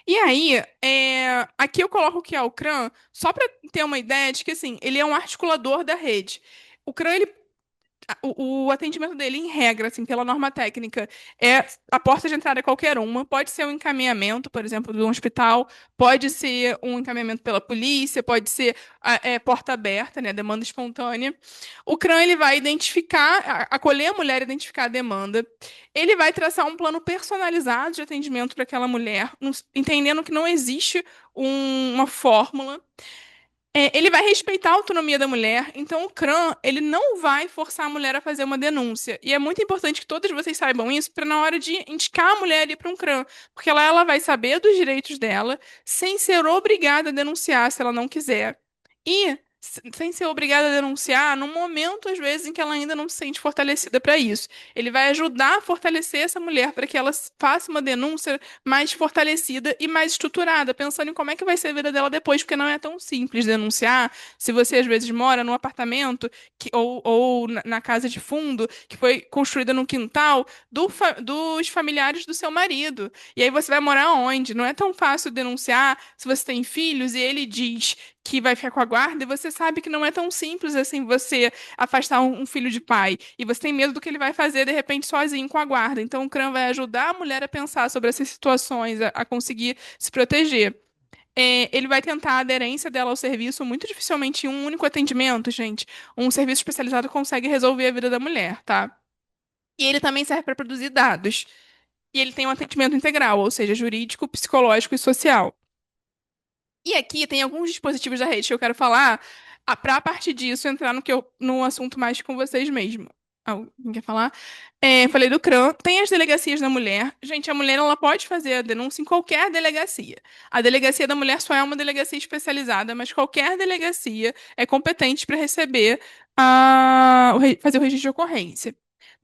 E aí, aqui eu coloco que é o CRAN, só para ter uma ideia de que, assim, ele é um articulador da rede. O CRAN, o atendimento dele, em regra, assim, pela norma técnica, a porta de entrada é qualquer uma. Pode ser um encaminhamento, por exemplo, de um hospital, pode ser um encaminhamento pela polícia, pode ser porta aberta, né, demanda espontânea. O CRAN ele vai identificar, acolher a mulher, identificar a demanda. Ele vai traçar um plano personalizado de atendimento para aquela mulher, entendendo que não existe uma fórmula. Ele vai respeitar a autonomia da mulher, então o CRAN, ele não vai forçar a mulher a fazer uma denúncia. E é muito importante que todos vocês saibam isso, para na hora de indicar a mulher ir para um CRAN, porque ela vai saber dos direitos dela, sem ser obrigada a denunciar se ela não quiser. E sem ser obrigada a denunciar no momento, às vezes, em que ela ainda não se sente fortalecida para isso. Ele vai ajudar a fortalecer essa mulher para que ela faça uma denúncia mais fortalecida e mais estruturada, pensando em como é que vai ser a vida dela depois, porque não é tão simples denunciar. Se você às vezes mora num apartamento ou na casa de fundo que foi construída no quintal dos familiares do seu marido. E aí você vai morar onde? Não é tão fácil denunciar se você tem filhos e ele diz que vai ficar com a guarda, e você sabe que não é tão simples assim você afastar um filho de pai. E você tem medo do que ele vai fazer de repente sozinho com a guarda. Então o CRAN vai ajudar a mulher a pensar sobre essas situações, a conseguir se proteger. Ele vai tentar a aderência dela ao serviço, muito dificilmente em um único atendimento, gente. Um serviço especializado consegue resolver a vida da mulher, tá? E ele também serve para produzir dados. E ele tem um atendimento integral, ou seja, jurídico, psicológico e social. E aqui tem alguns dispositivos da rede que eu quero falar, para a partir disso entrar no assunto mais com vocês mesmo. Alguém quer falar? Falei do CRAN. Tem as delegacias da mulher. Gente, a mulher ela pode fazer a denúncia em qualquer delegacia. A delegacia da mulher só é uma delegacia especializada, mas qualquer delegacia é competente para receber fazer o registro de ocorrência.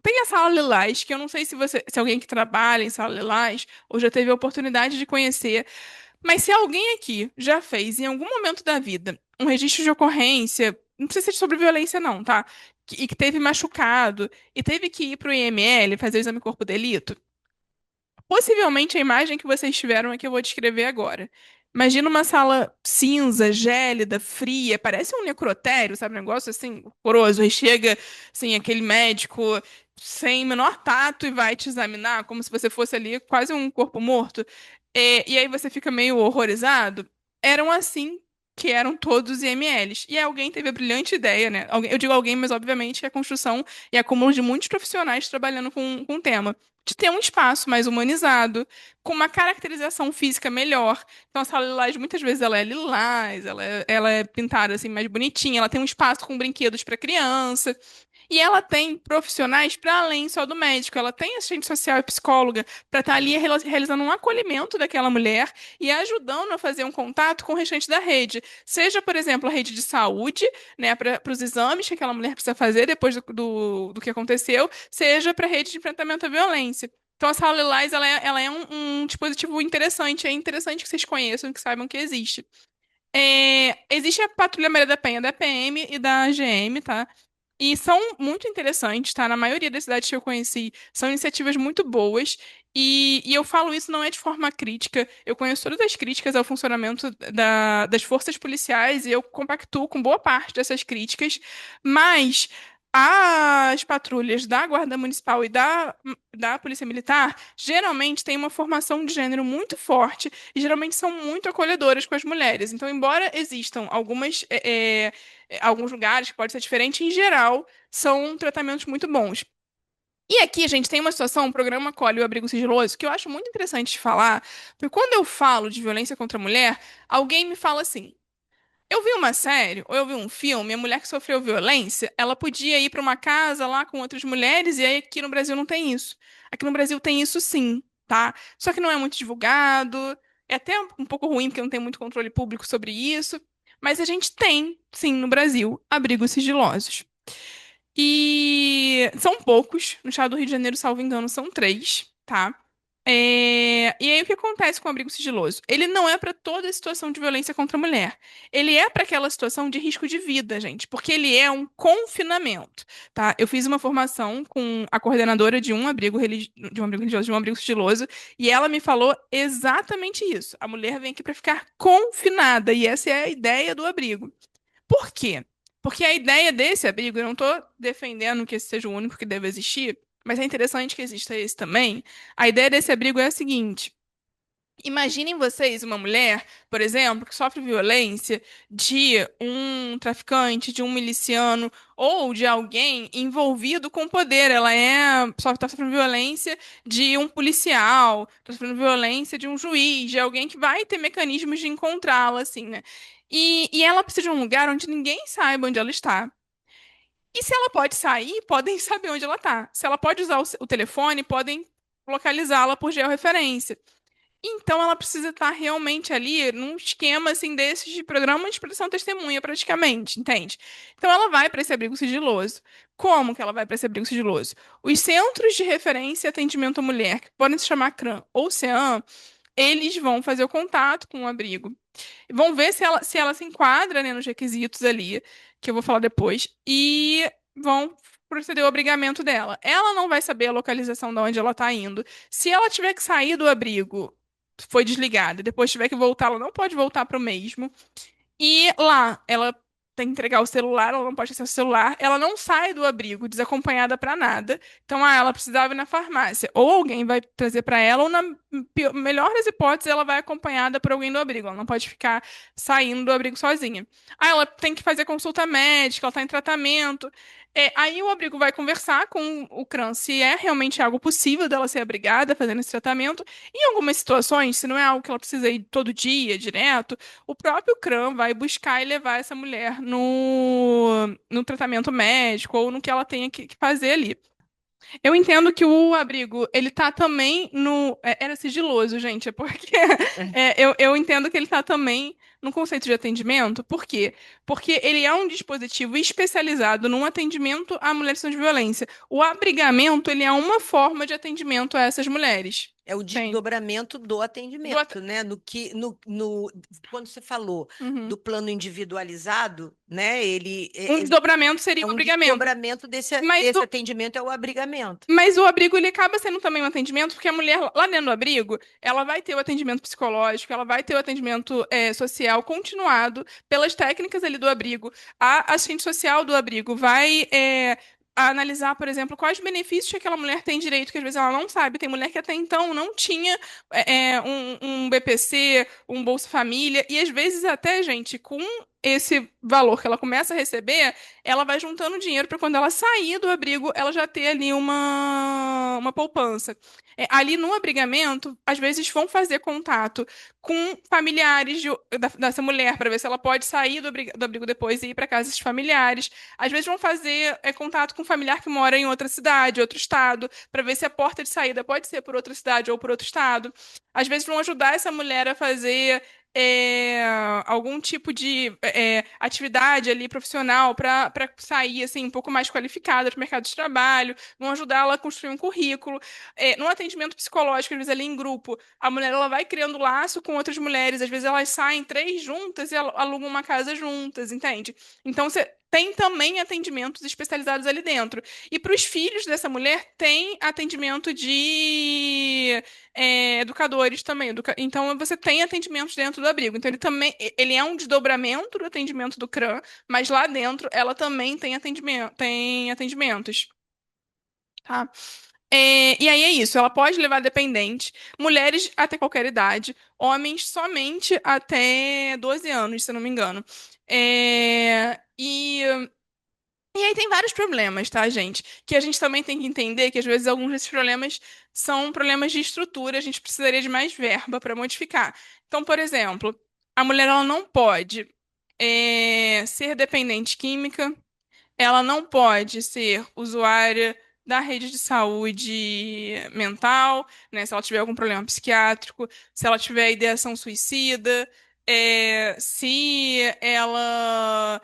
Tem a sala Lilás, que eu não sei se alguém que trabalha em sala Lilás ou já teve a oportunidade de conhecer, mas se alguém aqui já fez, em algum momento da vida, um registro de ocorrência, não precisa ser sobre violência, não, tá? E que teve machucado e teve que ir para o IML fazer o exame corpo de delito, possivelmente a imagem que vocês tiveram é que eu vou descrever agora. Imagina uma sala cinza, gélida, fria, parece um necrotério, sabe? Um negócio assim, horroroso. Aí chega, assim, aquele médico sem menor tato e vai te examinar, como se você fosse ali quase um corpo morto. E aí você fica meio horrorizado. Eram assim que eram todos os IMLs. E aí alguém teve a brilhante ideia, né? Eu digo alguém, mas obviamente é a construção e acúmulo de muitos profissionais trabalhando com o tema. De ter um espaço mais humanizado, com uma caracterização física melhor. Então, a sala lilás, muitas vezes, ela é lilás, ela é pintada assim mais bonitinha, ela tem um espaço com brinquedos para criança. E ela tem profissionais para além só do médico. Ela tem assistente social e psicóloga para estar ali realizando um acolhimento daquela mulher e ajudando a fazer um contato com o restante da rede. Seja, por exemplo, a rede de saúde, né, para os exames que aquela mulher precisa fazer depois do que aconteceu, seja para a rede de enfrentamento à violência. Então, a sala Lilás, ela é um dispositivo interessante. É interessante que vocês conheçam, que saibam que existe. Existe a Patrulha Maria da Penha, da PM e da GM, tá? E são muito interessantes, tá? Na maioria das cidades que eu conheci, são iniciativas muito boas. E eu falo isso não é de forma crítica. Eu conheço todas as críticas ao funcionamento das forças policiais e eu compactuo com boa parte dessas críticas. Mas as patrulhas da Guarda Municipal e da Polícia Militar geralmente têm uma formação de gênero muito forte e geralmente são muito acolhedoras com as mulheres. Então, embora existam alguns lugares que pode ser diferente, em geral, são tratamentos muito bons. E aqui a gente tem uma situação, o programa Acolhe o Abrigo Sigiloso, que eu acho muito interessante de falar, porque quando eu falo de violência contra a mulher, alguém me fala assim: eu vi uma série, ou eu vi um filme, a mulher que sofreu violência, ela podia ir para uma casa lá com outras mulheres, e aí aqui no Brasil não tem isso. Aqui no Brasil tem isso sim, tá? Só que não é muito divulgado, é até um pouco ruim, porque não tem muito controle público sobre isso. Mas a gente tem, sim, no Brasil, abrigos sigilosos. E são poucos. No estado do Rio de Janeiro, salvo engano, são três, tá? E aí o que acontece com o abrigo sigiloso? Ele não é para toda situação de violência contra a mulher. Ele é para aquela situação de risco de vida, gente, porque ele é um confinamento, tá? Eu fiz uma formação com a coordenadora de um abrigo religioso, de um abrigo sigiloso, e ela me falou exatamente isso. A mulher vem aqui para ficar confinada, e essa é a ideia do abrigo. Por quê? Porque a ideia desse abrigo, eu não estou defendendo que esse seja o único que deve existir, mas é interessante que exista esse também. A ideia desse abrigo é a seguinte: imaginem vocês uma mulher, por exemplo, que sofre violência de um traficante, de um miliciano ou de alguém envolvido com poder. Ela está sofrendo violência de um policial, está sofrendo violência de um juiz, de alguém que vai ter mecanismos de encontrá-la, assim, né? E ela precisa de um lugar onde ninguém saiba onde ela está. E se ela pode sair, podem saber onde ela está. Se ela pode usar o telefone, podem localizá-la por georreferência. Então ela precisa estar realmente ali num esquema assim desses de programa de proteção testemunha, praticamente, entende? Então ela vai para esse abrigo sigiloso. Como que ela vai para esse abrigo sigiloso? Os centros de referência e atendimento à mulher, que podem se chamar CRAM ou CEAM, eles vão fazer o contato com o abrigo. Vão ver se ela se enquadra, né, nos requisitos ali, que eu vou falar depois, e vão proceder ao abrigamento dela. Ela não vai saber a localização de onde ela está indo. Se ela tiver que sair do abrigo, foi desligada, depois tiver que voltar, ela não pode voltar para o mesmo. E lá, ela tem que entregar o celular, ela não pode acessar o celular, ela não sai do abrigo desacompanhada para nada. Então, ela precisava ir na farmácia. Ou alguém vai trazer para ela, ou na melhor das hipóteses, ela vai acompanhada por alguém do abrigo. Ela não pode ficar saindo do abrigo sozinha. Ela tem que fazer consulta médica, ela está em tratamento. Aí o abrigo vai conversar com o CRAN se é realmente algo possível dela ser abrigada fazendo esse tratamento. Em algumas situações, se não é algo que ela precisa ir todo dia, direto, o próprio CRAM vai buscar e levar essa mulher no tratamento médico ou no que ela tenha que fazer ali. Eu entendo que o abrigo, ele tá também no. Era sigiloso, gente, é porque eu entendo que ele tá também no conceito de atendimento. Por quê? Porque ele é um dispositivo especializado num atendimento a mulheres em situação de violência. O abrigamento, ele é uma forma de atendimento a essas mulheres. É o Tem. desdobramento do Do at- atendimento, né? Quando você falou Uhum. do plano individualizado, né? Um desdobramento seria É o um abrigamento. desdobramento Mas desse atendimento, é o abrigamento. Mas o abrigo ele acaba sendo também um atendimento, porque a mulher lá dentro do abrigo, ela vai ter o atendimento psicológico, ela vai ter o atendimento social continuado pelas técnicas ali do abrigo. A assistente social do abrigo vai analisar, por exemplo, quais benefícios que aquela mulher tem direito, que às vezes ela não sabe. Tem mulher que até então não tinha um BPC, um Bolsa Família, e às vezes até, gente, com esse valor que ela começa a receber ela vai juntando dinheiro para quando ela sair do abrigo, ela já ter ali uma poupança. Ali no abrigamento, às vezes vão fazer contato com familiares dessa mulher para ver se ela pode sair do abrigo depois e ir para casa desses familiares. Às vezes vão fazer contato com um familiar que mora em outra cidade, outro estado, para ver se a porta de saída pode ser por outra cidade ou por outro estado. Às vezes vão ajudar essa mulher a fazer algum tipo de atividade ali profissional para sair assim um pouco mais qualificada para o mercado de trabalho, vão ajudar ela a construir um currículo. No atendimento psicológico, às vezes ali em grupo, a mulher ela vai criando laço com outras mulheres, às vezes elas saem três juntas e alugam uma casa juntas, entende? Então você tem também atendimentos especializados ali dentro. E para os filhos dessa mulher, tem atendimento de educadores também. Então, você tem atendimentos dentro do abrigo. Então, ele é um desdobramento do atendimento do CRAM, mas lá dentro ela também tem atendimentos, tá? E aí é isso, ela pode levar dependente, mulheres até qualquer idade, homens somente até 12 anos, se eu não me engano. E aí tem vários problemas, tá, gente? Que a gente também tem que entender que às vezes alguns desses problemas são problemas de estrutura, a gente precisaria de mais verba para modificar. Então, por exemplo, a mulher ela não pode ser dependente química, ela não pode ser usuária da rede de saúde mental, né? Se ela tiver algum problema psiquiátrico, se ela tiver ideação suicida, se ela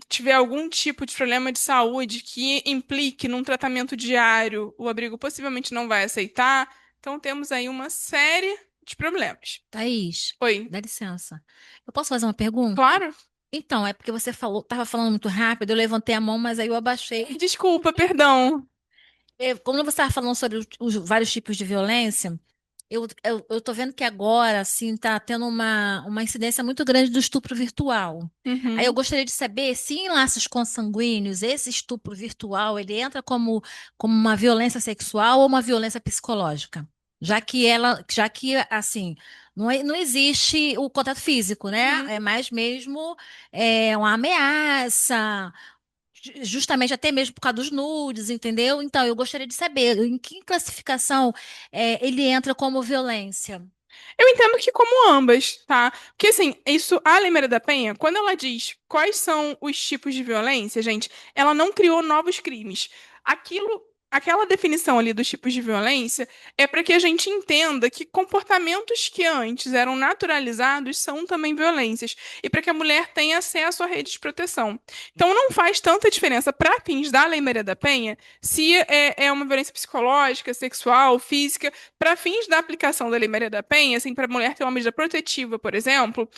tiver algum tipo de problema de saúde que implique num tratamento diário, o abrigo possivelmente não vai aceitar. Então, temos aí uma série de problemas. Thaís, Oi, dá licença. Eu posso fazer uma pergunta? claro? Então, é porque você falou, estava falando muito rápido, eu levantei a mão, mas aí eu abaixei. Desculpa, perdão. Como você estava falando sobre os vários tipos de violência, eu tô vendo que agora, assim, tá tendo uma incidência muito grande do estupro virtual. Aí eu Uhum, gostaria de saber se em laços consanguíneos esse estupro virtual, ele entra como uma violência sexual ou uma violência psicológica? Já que, assim, não existe o contato físico, né? uhum. É mais mesmo uma ameaça, justamente até mesmo por causa dos nudes, entendeu? Então, eu gostaria de saber em que classificação ele entra como violência. Eu entendo que como ambas, tá? Porque assim, isso, a Lei Maria da Penha, quando ela diz quais são os tipos de violência, gente, ela não criou novos crimes. Aquela definição ali dos tipos de violência é para que a gente entenda que comportamentos que antes eram naturalizados são também violências e para que a mulher tenha acesso à rede de proteção. Então não faz tanta diferença para fins da Lei Maria da Penha se é uma violência psicológica, sexual, física para fins da aplicação da Lei Maria da Penha, assim, para a mulher ter uma medida protetiva, por exemplo,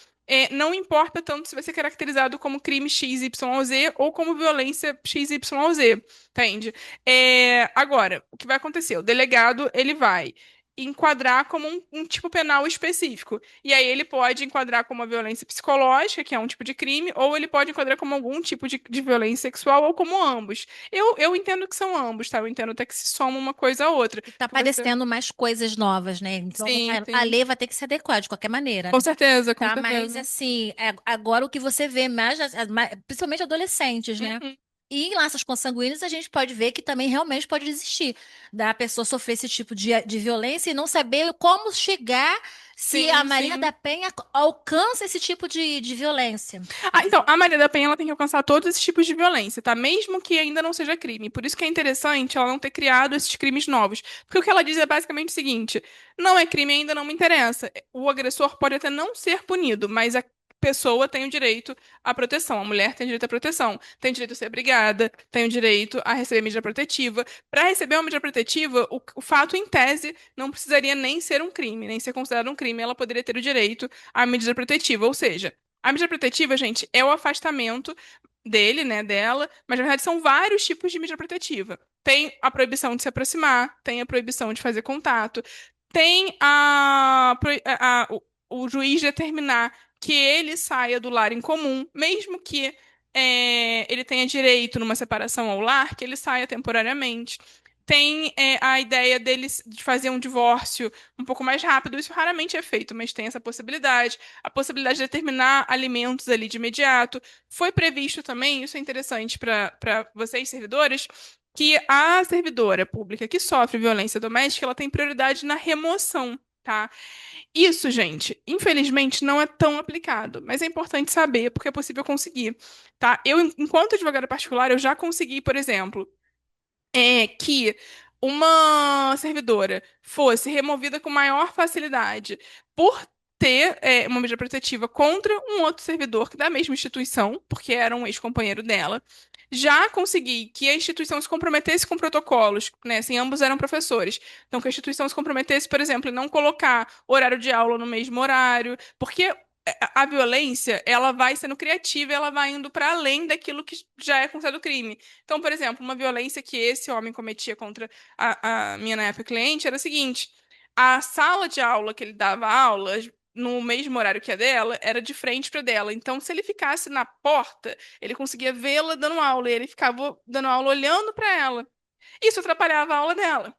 não importa tanto se vai ser caracterizado como crime X, Y, Z ou como violência X, Y, Z, entende? Agora, o que vai acontecer? O delegado, ele vai enquadrar como um tipo penal específico. E aí ele pode enquadrar como uma violência psicológica, que é um tipo de crime, ou ele pode enquadrar como algum tipo de violência sexual, ou como ambos. Eu entendo que são ambos, tá? Eu entendo até que se soma uma coisa a outra. Está Que você... aparecendo mais coisas novas, né? Então, Sim, a sim. lei vai ter que se adequar de qualquer maneira, Com né? certeza, com Tá, mas certeza. assim, agora o que você vê mais, principalmente adolescentes, né? Uhum. E em laços consanguíneos, a gente pode ver que também realmente pode existir da pessoa sofrer esse tipo de violência e não saber como chegar se a Sim, Maria da sim. Penha alcança esse tipo de violência. Então, a Maria da Penha ela tem que alcançar todos esses tipos de violência, tá? Mesmo que ainda não seja crime. Por isso que é interessante ela não ter criado esses crimes novos. Porque o que ela diz é basicamente o seguinte: não é crime, ainda não me interessa. O agressor pode até não ser punido, mas pessoa tem o direito à proteção, a mulher tem direito à proteção, tem direito a ser abrigada, tem o direito a receber medida protetiva. Para receber uma medida protetiva, o fato em tese não precisaria nem ser um crime, nem ser considerado um crime, ela poderia ter o direito à medida protetiva, ou seja, a medida protetiva, gente, é o afastamento dele, né, dela, mas na verdade são vários tipos de medida protetiva. Tem a proibição de se aproximar, tem a proibição de fazer contato, tem o juiz determinar que ele saia do lar em comum, mesmo que ele tenha direito numa separação ao lar, que ele saia temporariamente. Tem a ideia de fazer um divórcio um pouco mais rápido, isso raramente é feito, mas tem essa possibilidade. A possibilidade de determinar alimentos ali de imediato. Foi previsto também, isso é interessante para vocês, servidores, que a servidora pública que sofre violência doméstica, ela tem prioridade na remoção, tá? Isso, gente, infelizmente não é tão aplicado, mas é importante saber porque é possível conseguir, tá? Eu, enquanto advogada particular, eu já consegui, por exemplo, que uma servidora fosse removida com maior facilidade por ter uma medida protetiva contra um outro servidor da mesma instituição, porque era um ex-companheiro dela. Já consegui que a instituição se comprometesse com protocolos, né? Assim, ambos eram professores. Então, que a instituição se comprometesse, por exemplo, em não colocar horário de aula no mesmo horário, porque a violência, ela vai sendo criativa, ela vai indo para além daquilo que já é considerado crime. Então, por exemplo, uma violência que esse homem cometia contra a minha, na época, cliente era o seguinte: a sala de aula que ele dava aula, no mesmo horário que a dela, era de frente para dela. Então, se ele ficasse na porta, ele conseguia vê-la dando aula, e ele ficava dando aula olhando para ela. Isso atrapalhava a aula dela.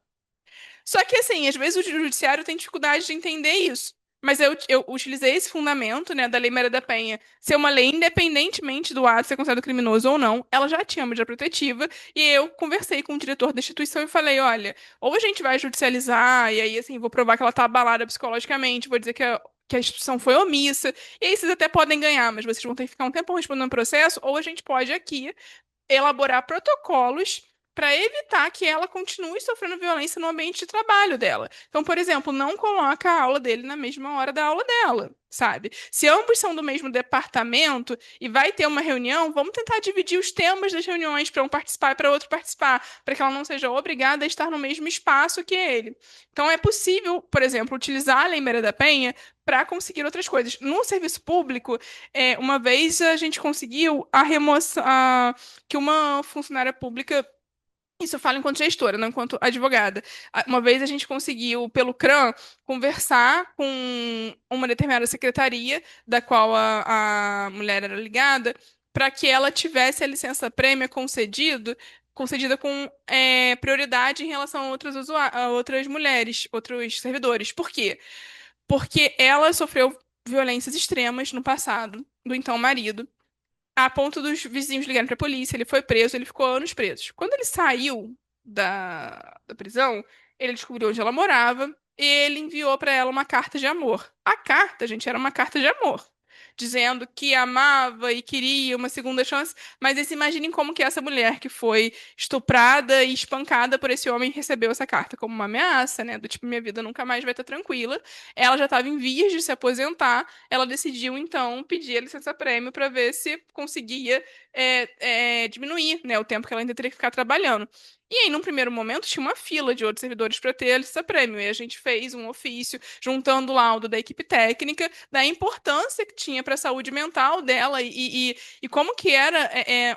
Só que, assim, às vezes o judiciário tem dificuldade de entender isso. Mas eu utilizei esse fundamento, né, da Lei Maria da Penha ser uma lei independentemente do ato ser considerado criminoso ou não, ela já tinha medida protetiva, e eu conversei com o diretor da instituição e falei, olha, ou a gente vai judicializar, e aí, assim, vou provar que ela tá abalada psicologicamente, vou dizer que a instituição foi omissa, e aí vocês até podem ganhar, mas vocês vão ter que ficar um tempo respondendo o processo, ou a gente pode aqui elaborar protocolos para evitar que ela continue sofrendo violência no ambiente de trabalho dela. Então, por exemplo, não coloca a aula dele na mesma hora da aula dela, sabe? Se ambos são do mesmo departamento e vai ter uma reunião, vamos tentar dividir os temas das reuniões para um participar e para outro participar, para que ela não seja obrigada a estar no mesmo espaço que ele. Então, é possível, por exemplo, utilizar a Lei Maria da Penha para conseguir outras coisas. No serviço público, uma vez a gente conseguiu a remoção, que uma funcionária pública, isso eu falo enquanto gestora, não enquanto advogada. Uma vez a gente conseguiu, pelo CRAM, conversar com uma determinada secretaria, da qual a mulher era ligada, para que ela tivesse a licença-prêmio concedida com prioridade em relação a a outras mulheres, outros servidores. Por quê? Porque ela sofreu violências extremas no passado do então marido, a ponto dos vizinhos ligarem para a polícia, ele foi preso, ele ficou anos preso. Quando ele saiu da prisão, ele descobriu onde ela morava e ele enviou para ela uma carta de amor. A carta, gente, era uma carta de amor, dizendo que amava e queria uma segunda chance, mas aí se imaginem como que essa mulher que foi estuprada e espancada por esse homem recebeu essa carta como uma ameaça, né? Do tipo, minha vida nunca mais vai estar tranquila. Ela já estava em vias de se aposentar, ela decidiu então pedir a licença-prêmio para ver se conseguia diminuir, né, o tempo que ela ainda teria que ficar trabalhando. E aí, num primeiro momento, tinha uma fila de outros servidores para ter a licença-prêmio. E a gente fez um ofício juntando o laudo da equipe técnica, da importância que tinha para a saúde mental dela e como que era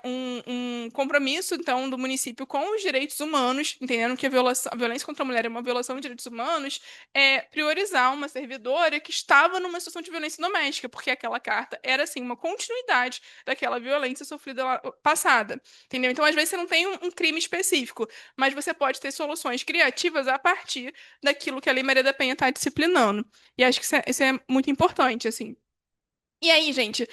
um compromisso, então, do município com os direitos humanos, entendendo que a violência contra a mulher é uma violação de direitos humanos, priorizar uma servidora que estava numa situação de violência doméstica, porque aquela carta era, assim, uma continuidade daquela violência sofrida lá, passada, entendeu? Então, às vezes, você não tem um crime específico, mas você pode ter soluções criativas a partir daquilo que a Lei Maria da Penha está disciplinando. E acho que isso é muito importante, assim. E aí, gente,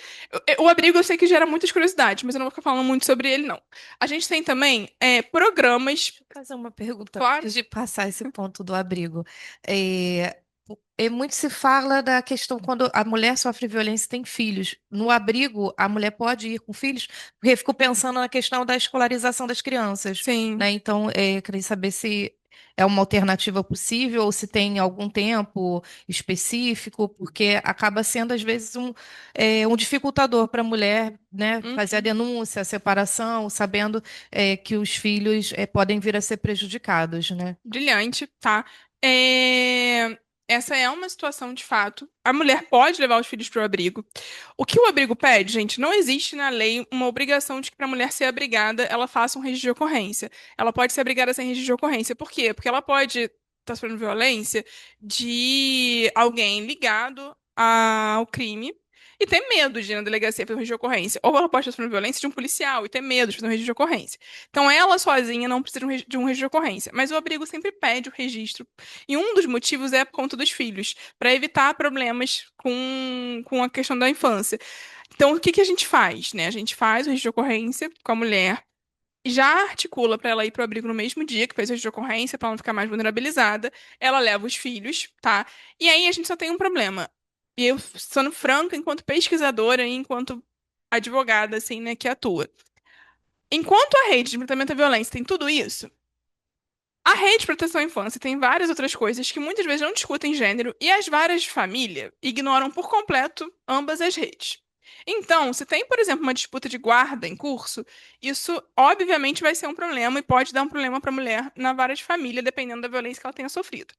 o abrigo eu sei que gera muitas curiosidades, mas eu não vou ficar falando muito sobre ele, não. A gente tem também programas. Deixa eu fazer uma pergunta Claro. antes de passar esse ponto do abrigo. Muito se fala da questão quando a mulher sofre violência e tem filhos. No abrigo, a mulher pode ir com filhos? Porque eu fico pensando na questão da escolarização das crianças, Sim. né? Então, queria saber se é uma alternativa possível ou se tem algum tempo específico, porque acaba sendo, às vezes, um dificultador para a mulher, né, fazer a Uhum. denúncia, a separação, sabendo, que os filhos, podem vir a ser prejudicados, né? Brilhante, tá? É, Essa é uma situação de fato. A mulher pode levar os filhos para o abrigo. O que o abrigo pede, gente, não existe na lei uma obrigação de que para a mulher ser abrigada, ela faça um registro de ocorrência. Ela pode ser abrigada sem registro de ocorrência. Por quê? Porque ela pode estar sofrendo violência de alguém ligado ao crime. E ter medo de ir na delegacia fazer um registro de ocorrência. Ou ela pode estar sofrendo violência de um policial e ter medo de fazer um registro de ocorrência. Então, ela sozinha não precisa de um registro de ocorrência, mas o abrigo sempre pede o registro. E um dos motivos é por conta dos filhos, para evitar problemas com a questão da infância. Então, o que que a gente faz, né? A gente faz o registro de ocorrência com a mulher, já articula para ela ir para o abrigo no mesmo dia que fez o registro de ocorrência, para ela não ficar mais vulnerabilizada. Ela leva os filhos, tá? E aí a gente só tem um problema. E eu, sendo franca, enquanto pesquisadora e enquanto advogada, assim, né, que atua. Enquanto a rede de enfrentamento à violência tem tudo isso, a rede de proteção à infância tem várias outras coisas que muitas vezes não discutem gênero e as varas de família ignoram por completo ambas as redes. Então, se tem, por exemplo, uma disputa de guarda em curso, isso obviamente vai ser um problema e pode dar um problema para a mulher na vara de família, dependendo da violência que ela tenha sofrido.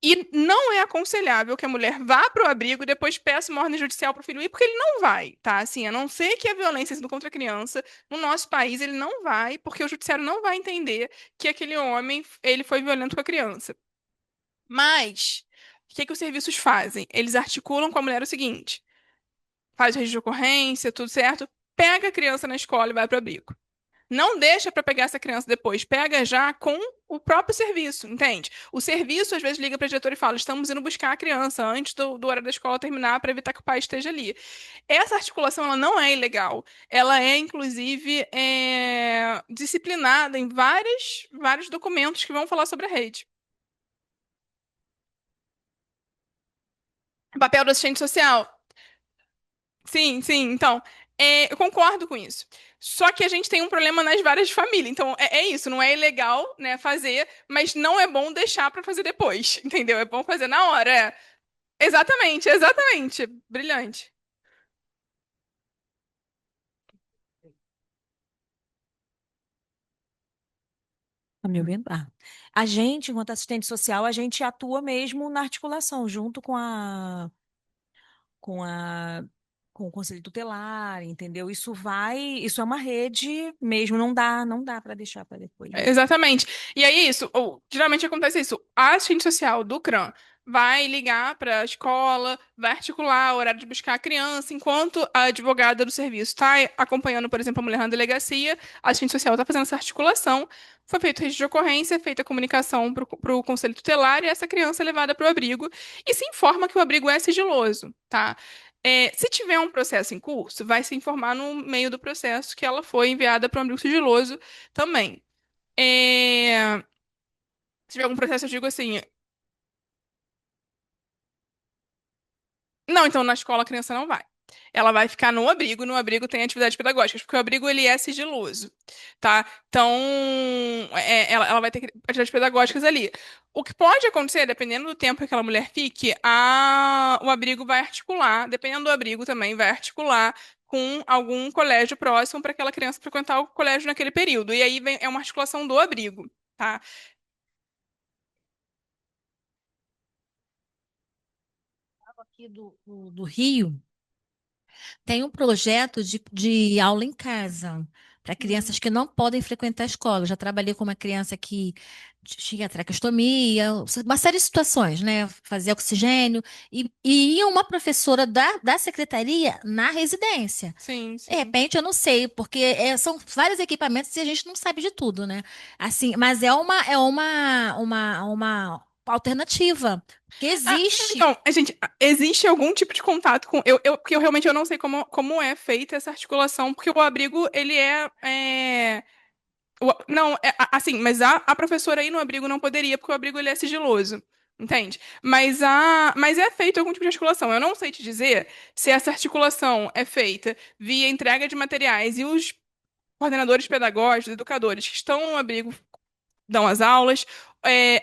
E não é aconselhável que a mulher vá para o abrigo e depois peça uma ordem judicial para o filho ir, porque ele não vai, tá? Assim, a não ser que a violência sendo contra a criança, no nosso país, ele não vai, porque o judiciário não vai entender que aquele homem, ele foi violento com a criança. Mas, o que que os serviços fazem? Eles articulam com a mulher o seguinte: faz o registro de ocorrência, tudo certo, pega a criança na escola e vai para o abrigo. Não deixa para pegar essa criança depois, pega já com o próprio serviço, entende? O serviço às vezes liga para a diretora e fala: estamos indo buscar a criança antes do horário da escola terminar para evitar que o pai esteja ali. Essa articulação ela não é ilegal, ela é inclusive disciplinada em vários documentos que vão falar sobre a rede. O papel do assistente social. Sim, sim, então, eu concordo com isso. Só que a gente tem um problema nas várias de família. Então, é isso, não é ilegal, né, fazer, mas não é bom deixar pra fazer depois, entendeu? É bom fazer na hora. Exatamente, exatamente. Brilhante. Tá me ouvindo? Ah. A gente, enquanto assistente social, a gente atua mesmo na articulação, junto com a, com o conselho tutelar, entendeu? Isso é uma rede mesmo, não dá para deixar para depois, não. Exatamente. E aí, isso, ou, geralmente acontece isso. A assistente social do CRAM vai ligar para a escola, vai articular o horário de buscar a criança, enquanto a advogada do serviço está acompanhando, por exemplo, a mulher na delegacia, a assistente social está fazendo essa articulação. Foi feito o registro de ocorrência, feita a comunicação para o conselho tutelar e essa criança é levada para o abrigo. E se informa que o abrigo é sigiloso, tá? Se tiver um processo em curso, vai se informar no meio do processo que ela foi enviada para um abrigo sigiloso também. Se tiver algum processo, eu digo assim. Não, então na escola a criança não vai. Ela vai ficar no abrigo tem atividades pedagógicas, porque o abrigo ele é sigiloso, tá? Então, ela vai ter atividades pedagógicas ali. O que pode acontecer, dependendo do tempo que aquela mulher fique, o abrigo vai articular, dependendo do abrigo também, vai articular com algum colégio próximo para aquela criança frequentar o colégio naquele período. E aí é uma articulação do abrigo, tá? Aqui do Rio, tem um projeto de aula em casa para crianças que não podem frequentar a escola. Eu já trabalhei com uma criança que tinha traqueostomia, uma série de situações, né? Fazia oxigênio, e ia uma professora da secretaria na residência. Sim, De sim. repente, eu não sei, porque são vários equipamentos e a gente não sabe de tudo, né? Assim, mas uma alternativa, porque Ah, existe. então, gente, existe algum tipo de contato com. Porque eu realmente eu não sei como é feita essa articulação, porque o abrigo, ele não, assim, mas a professora aí no abrigo não poderia, porque o abrigo ele é sigiloso. Entende? Mas é feito algum tipo de articulação. Eu não sei te dizer se essa articulação é feita via entrega de materiais e os coordenadores pedagógicos, educadores que estão no abrigo dão as aulas,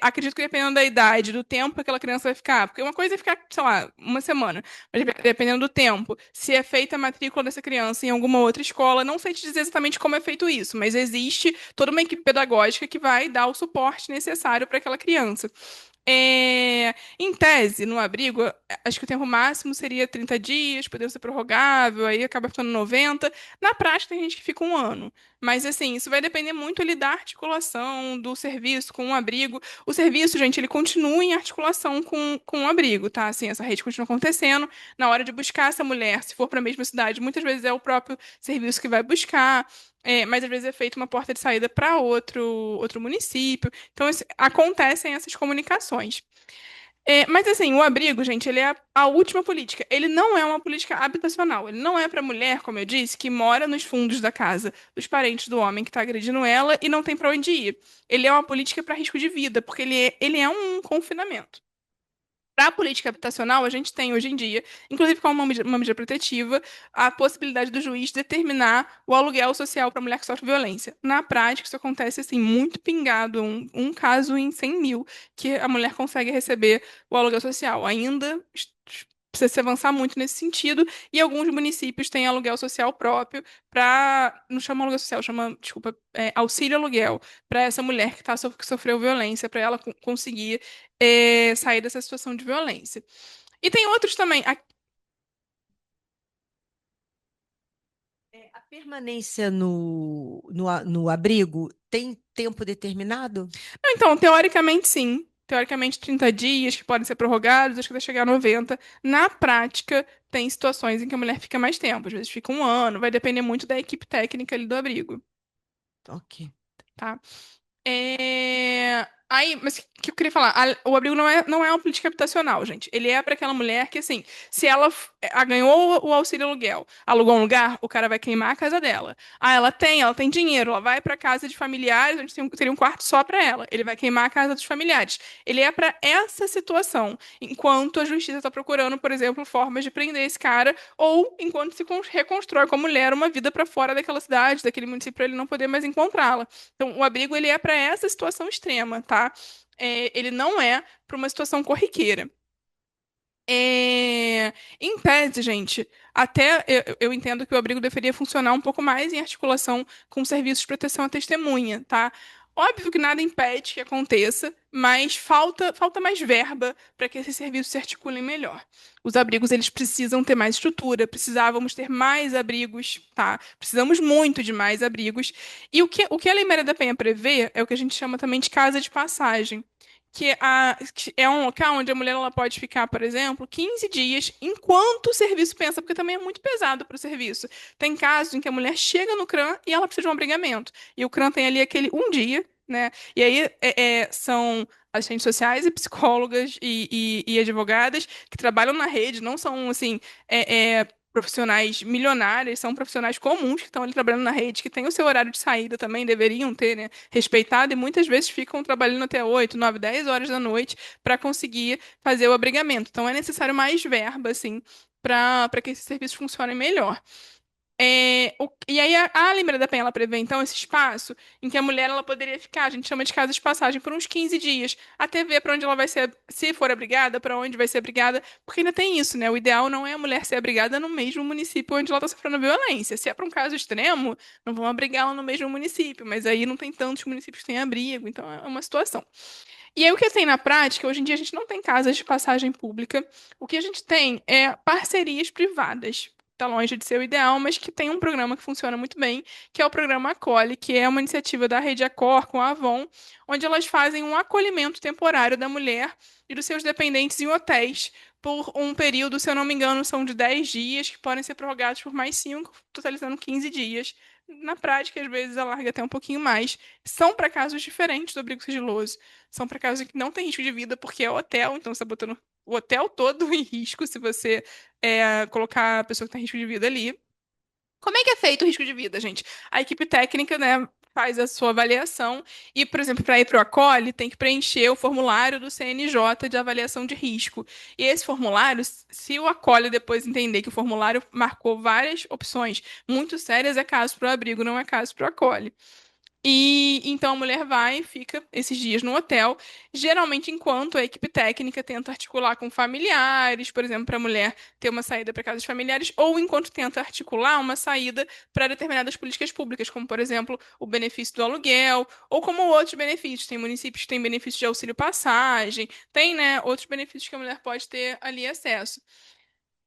acredito que dependendo da idade, do tempo que aquela criança vai ficar, porque uma coisa é ficar, sei lá, uma semana, mas dependendo do tempo, se é feita a matrícula dessa criança em alguma outra escola, não sei te dizer exatamente como é feito isso, mas existe toda uma equipe pedagógica que vai dar o suporte necessário para aquela criança. Em tese, no abrigo, acho que o tempo máximo seria 30 dias, podendo ser prorrogável, aí acaba ficando 90. Na prática, tem gente que fica um ano. Mas, assim, isso vai depender muito ali da articulação do serviço com o abrigo. O serviço, gente, ele continua em articulação com o abrigo, tá? Assim, essa rede continua acontecendo. Na hora de buscar essa mulher, se for para a mesma cidade, muitas vezes é o próprio serviço que vai buscar. Mas às vezes é feita uma porta de saída para outro município. Então, acontecem essas comunicações. Mas assim, o abrigo, gente, ele é a última política. Ele não é uma política habitacional. Ele não é para mulher, como eu disse, que mora nos fundos da casa dos parentes do homem que está agredindo ela e não tem para onde ir. Ele é uma política para risco de vida, porque ele é um confinamento. Para a política habitacional, a gente tem hoje em dia, inclusive com uma medida protetiva, a possibilidade do juiz determinar o aluguel social para mulher que sofre violência. Na prática, isso acontece assim, muito pingado, um caso em 100 mil, que a mulher consegue receber o aluguel social. Ainda precisa se avançar muito nesse sentido, e alguns municípios têm aluguel social próprio para. Não chama aluguel social, chama, desculpa, auxílio aluguel, para essa mulher que sofreu violência, para ela conseguir sair dessa situação de violência. E tem outros também. A permanência no abrigo tem tempo determinado? Não, então, teoricamente, sim. Teoricamente, 30 dias, que podem ser prorrogados, acho que vai chegar a 90. Na prática, tem situações em que a mulher fica mais tempo. Às vezes fica um ano, vai depender muito da equipe técnica ali do abrigo, Ok. tá? Aí, mas o que eu queria falar? O abrigo não é uma política habitacional, gente. Ele é para aquela mulher que, assim, se ela ganhou o auxílio aluguel, alugou um lugar, o cara vai queimar a casa dela. Ah, ela tem dinheiro, ela vai para casa de familiares, onde teria um quarto só para ela. Ele vai queimar a casa dos familiares. Ele é para essa situação, enquanto a justiça está procurando, por exemplo, formas de prender esse cara, ou enquanto se reconstrói com a mulher uma vida para fora daquela cidade, daquele município, para ele não poder mais encontrá-la. Então, o abrigo ele é para essa situação extrema, tá? Ele não é para uma situação corriqueira. Em tese, gente, até eu entendo que o abrigo deveria funcionar um pouco mais em articulação com serviços de proteção à testemunha, tá? Óbvio que nada impede que aconteça, mas falta mais verba para que esses serviços se articulem melhor. Os abrigos, eles precisam ter mais estrutura, precisávamos ter mais abrigos, tá? Precisamos muito de mais abrigos. E o que a Lei Maria da Penha prevê é o que a gente chama também de casa de passagem que é um local onde a mulher ela pode ficar, por exemplo, 15 dias enquanto o serviço pensa, porque também é muito pesado para o serviço. Tem casos em que a mulher chega no CRAM e ela precisa de um abrigamento. E o CRAM tem ali aquele um dia, né? E aí são assistentes sociais e psicólogas e advogadas que trabalham na rede, não são assim. Profissionais milionários, são profissionais comuns que estão ali trabalhando na rede, que têm o seu horário de saída também, deveriam ter, né, respeitado, e muitas vezes ficam trabalhando até 8, 9, 10 horas da noite para conseguir fazer o abrigamento. Então é necessário mais verba, assim, para que esses serviços funcionem melhor. E aí a Lei Maria da Penha ela prevê então esse espaço em que a mulher ela poderia ficar, a gente chama de casa de passagem por uns 15 dias, até ver para onde ela vai ser, se for abrigada, para onde vai ser abrigada, porque ainda tem isso, né? O ideal não é a mulher ser abrigada no mesmo município onde ela está sofrendo violência. Se é para um caso extremo, não vão abrigá-la no mesmo município, mas aí não tem tantos municípios que têm abrigo, então é uma situação. E aí o que tem na prática, hoje em dia a gente não tem casas de passagem pública, o que a gente tem é parcerias privadas. Está longe de ser o ideal, mas que tem um programa que funciona muito bem, que é o programa Acolhe, que é uma iniciativa da Rede Acor com a Avon, onde elas fazem um acolhimento temporário da mulher e dos seus dependentes em hotéis por um período, se eu não me engano, são de 10 dias, que podem ser prorrogados por mais 5, totalizando 15 dias. Na prática, às vezes, alarga até um pouquinho mais. São para casos diferentes do abrigo sigiloso. São para casos em que não tem risco de vida, porque é hotel, então você está botando o hotel todo em risco se você colocar a pessoa que está em risco de vida ali. Como é que é feito o risco de vida, gente? A equipe técnica, né, faz a sua avaliação e, por exemplo, para ir para o ACOLE, tem que preencher o formulário do CNJ de avaliação de risco. E esse formulário, se o ACOLE depois entender que o formulário marcou várias opções muito sérias, é caso para o abrigo, não é caso para o ACOLE. E então a mulher vai e fica esses dias no hotel, geralmente enquanto a equipe técnica tenta articular com familiares, por exemplo, para a mulher ter uma saída para casas familiares, ou enquanto tenta articular uma saída para determinadas políticas públicas, como, por exemplo, o benefício do aluguel, ou como outros benefícios. Tem municípios que têm benefício de auxílio passagem, tem, né, outros benefícios que a mulher pode ter ali acesso.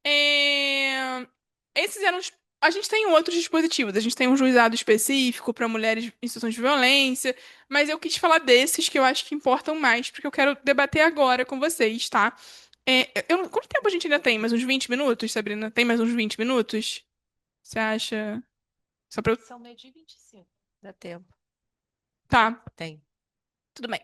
É, Esses eram os... A gente tem outros dispositivos. A gente tem um juizado específico para mulheres em situações de violência, mas eu quis falar desses que eu acho que importam mais, porque eu quero debater agora com vocês, tá? Quanto tempo a gente ainda tem? Mais uns 20 minutos, Sabrina? Tem mais uns 20 minutos? Você acha? Só pra eu... São meio de 25. Dá tempo. Tá, Tem. tudo bem.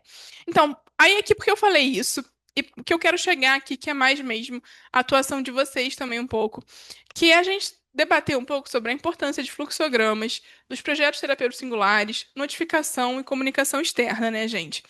Então, aí aqui porque eu falei isso, e o que eu quero chegar aqui, que é mais mesmo a atuação de vocês também um pouco, que é a gente debater um pouco sobre a importância de fluxogramas, dos projetos terapêuticos singulares, notificação e comunicação externa, né, gente?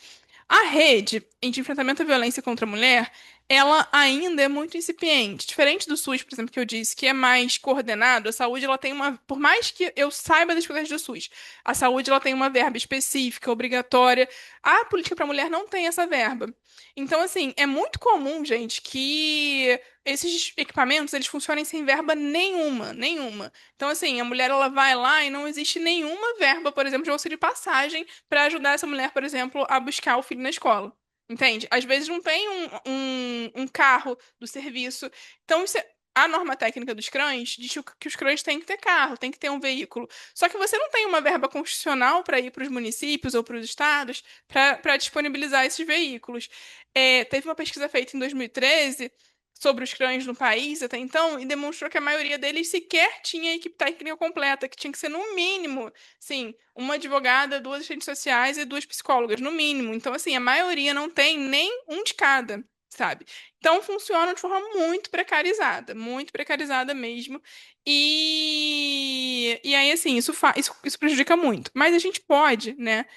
A rede de enfrentamento à violência contra a mulher, ela ainda é muito incipiente. Diferente do SUS, por exemplo, que eu disse, que é mais coordenado, a saúde ela tem uma, por mais que eu saiba das coisas do SUS, a saúde ela tem uma verba específica, obrigatória. A política para a mulher não tem essa verba. Então, assim, é muito comum, gente, que esses equipamentos eles funcionem sem verba nenhuma, nenhuma. Então, assim, a mulher ela vai lá e não existe nenhuma verba, por exemplo, de auxílio passagem para ajudar essa mulher, por exemplo, a buscar o filho na escola. Entende? Às vezes não tem um carro do serviço. Então, a norma técnica dos CRAs diz que os CRAs têm que ter carro, tem que ter um veículo. Só que você não tem uma verba constitucional para ir para os municípios ou para os estados para disponibilizar esses veículos. Teve uma pesquisa feita em 2013 sobre os CRAs no país até então e demonstrou que a maioria deles sequer tinha equipe técnica completa, que tinha que ser no mínimo, sim, uma advogada, duas assistentes sociais e duas psicólogas, no mínimo. Então, assim, a maioria não tem nem um de cada, sabe? Então, funciona de forma muito precarizada mesmo. E aí, assim, isso prejudica muito. Mas a gente pode, né,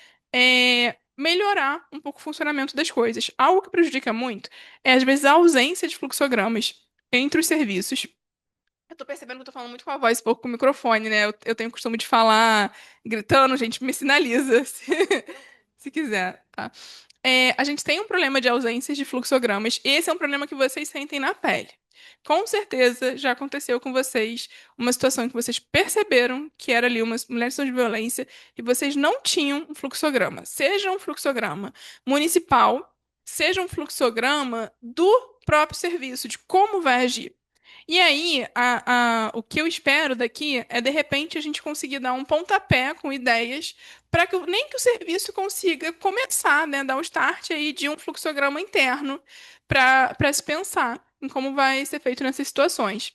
melhorar um pouco o funcionamento das coisas. Algo que prejudica muito é, às vezes, a ausência de fluxogramas entre os serviços. Eu tô percebendo que eu tô falando muito com a voz, pouco com o microfone, né? Eu tenho o costume de falar gritando, gente, me sinaliza se quiser, tá? A gente tem um problema de ausências de fluxogramas. Esse é um problema que vocês sentem na pele. Com certeza já aconteceu com vocês uma situação em que vocês perceberam que era ali uma mulher em situação de violência e vocês não tinham um fluxograma. Seja um fluxograma municipal, seja um fluxograma do próprio serviço, de como vai agir. E aí, o que eu espero daqui é, de repente, a gente conseguir dar um pontapé com ideias para que nem que o serviço consiga começar, né, dar o start aí de um fluxograma interno para se pensar em como vai ser feito nessas situações.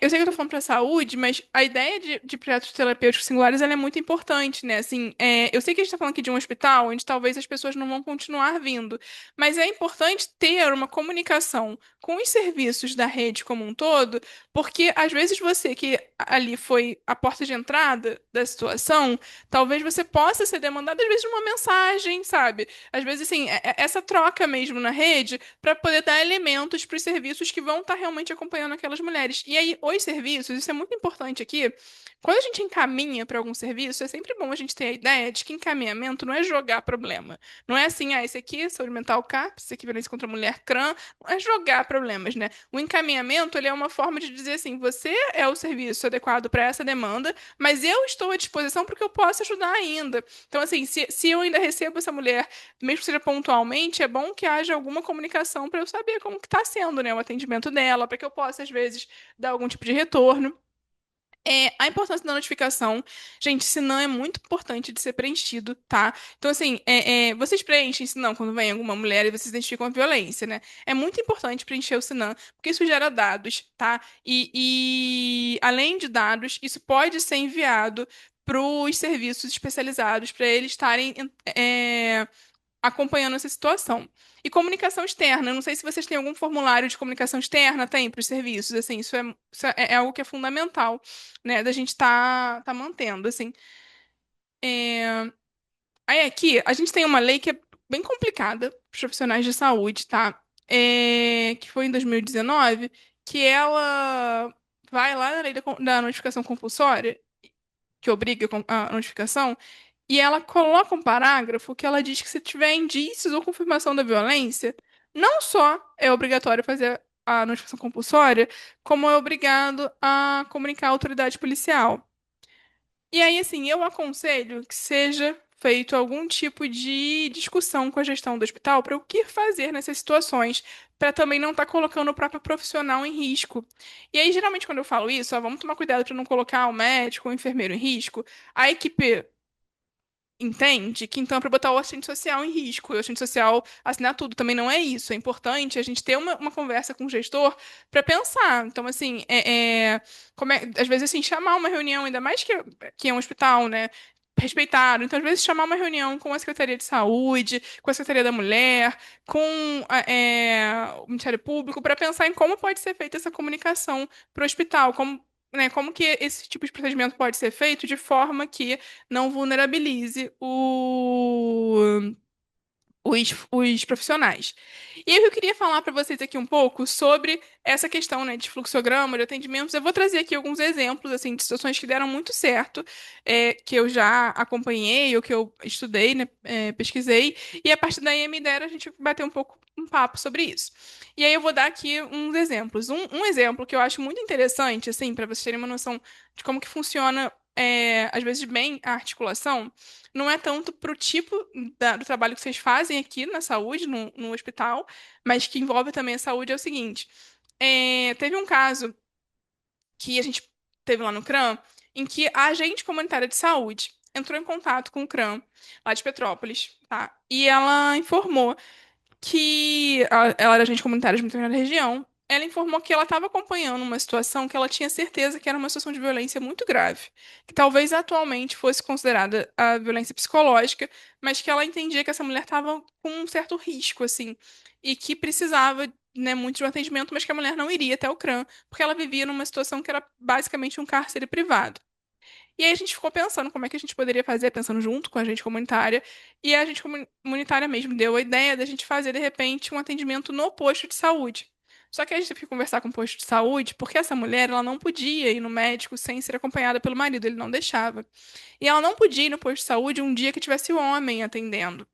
Eu sei que eu tô falando para a saúde, mas a ideia de projetos terapêuticos singulares ela é muito importante, né? Assim, eu sei que a gente está falando aqui de um hospital onde talvez as pessoas não vão continuar vindo, mas é importante ter uma comunicação com os serviços da rede como um todo, porque às vezes você que ali foi a porta de entrada da situação, talvez você possa ser demandado, às vezes, de uma mensagem, sabe? Às vezes, assim, essa troca mesmo na rede para poder dar elementos para os serviços que vão estar realmente acompanhando aquelas mulheres. E aí, os serviços, isso é muito importante aqui. Quando a gente encaminha para algum serviço, é sempre bom a gente ter a ideia de que encaminhamento não é jogar problema. Não é assim, esse aqui, saúde mental CAPS, esse aqui, violência contra a mulher CRAM, não é jogar problemas, né? O encaminhamento, ele é uma forma de dizer assim, você é o serviço adequado para essa demanda, mas eu estou à disposição porque eu posso ajudar ainda. Então, assim, se eu ainda recebo essa mulher, mesmo que seja pontualmente, é bom que haja alguma comunicação para eu saber como que está sendo, né, o atendimento dela, para que eu possa, às vezes, dar algum tipo de retorno. A importância da notificação, gente, Sinan é muito importante de ser preenchido, tá? Então, assim, vocês preenchem Sinan quando vem alguma mulher e vocês identificam a violência, né? É muito importante preencher o Sinan, porque isso gera dados, tá? Além de dados, isso pode ser enviado para os serviços especializados, para eles estarem acompanhando essa situação. E comunicação externa, eu não sei se vocês têm algum formulário de comunicação externa, tem para os serviços, assim, isso é algo que é fundamental, né, da gente tá mantendo, assim. Aí aqui, a gente tem uma lei que é bem complicada para os profissionais de saúde, tá? Que foi em 2019, que ela vai lá na lei da notificação compulsória, que obriga a notificação, E ela coloca um parágrafo que ela diz que se tiver indícios ou confirmação da violência, não só é obrigatório fazer a notificação compulsória, como é obrigado a comunicar à autoridade policial. E aí, assim, eu aconselho que seja feito algum tipo de discussão com a gestão do hospital para o que fazer nessas situações, para também não estar colocando o próprio profissional em risco. E aí, geralmente, quando eu falo isso, ó, vamos tomar cuidado para não colocar o médico ou o enfermeiro em risco, a equipe entende que então é para botar o assistente social em risco, e o assistente social assinar tudo. Também não é isso. É importante a gente ter uma conversa com o gestor para pensar. Então, assim, às vezes, assim, chamar uma reunião, ainda mais que é um hospital, né? Respeitado. Então, às vezes, chamar uma reunião com a Secretaria de Saúde, com a Secretaria da Mulher, com o Ministério Público, para pensar em como pode ser feita essa comunicação para o hospital, como, né, como que esse tipo de procedimento pode ser feito de forma que não vulnerabilize os profissionais. E aí eu queria falar para vocês aqui um pouco sobre essa questão, né, de fluxograma, de atendimentos. Eu vou trazer aqui alguns exemplos assim de situações que deram muito certo, que eu já acompanhei ou que eu estudei, né, pesquisei, e a partir daí me deram a gente bater um papo sobre isso. E aí eu vou dar aqui uns exemplos. Um exemplo que eu acho muito interessante, assim, para vocês terem uma noção de como que funciona, às vezes, bem a articulação, não é tanto para o tipo do trabalho que vocês fazem aqui na saúde, no hospital, mas que envolve também a saúde, é o seguinte. Teve um caso que a gente teve lá no CRAM, em que a agente comunitária de saúde entrou em contato com o CRAM, lá de Petrópolis, tá? E ela informou que ela era agente comunitária de uma determinada região. Ela informou que ela estava acompanhando uma situação que ela tinha certeza que era uma situação de violência muito grave, que talvez atualmente fosse considerada a violência psicológica, mas que ela entendia que essa mulher estava com um certo risco, assim, e que precisava, né, muito de um atendimento, mas que a mulher não iria até o CRAM, porque ela vivia numa situação que era basicamente um cárcere privado. E aí a gente ficou pensando como é que a gente poderia fazer, pensando junto com a gente comunitária, e a gente comunitária mesmo deu a ideia da gente fazer, de repente, um atendimento no posto de saúde. Só que a gente teve que conversar com o posto de saúde, porque essa mulher, ela não podia ir no médico sem ser acompanhada pelo marido, ele não deixava. E ela não podia ir no posto de saúde um dia que tivesse o homem atendendo.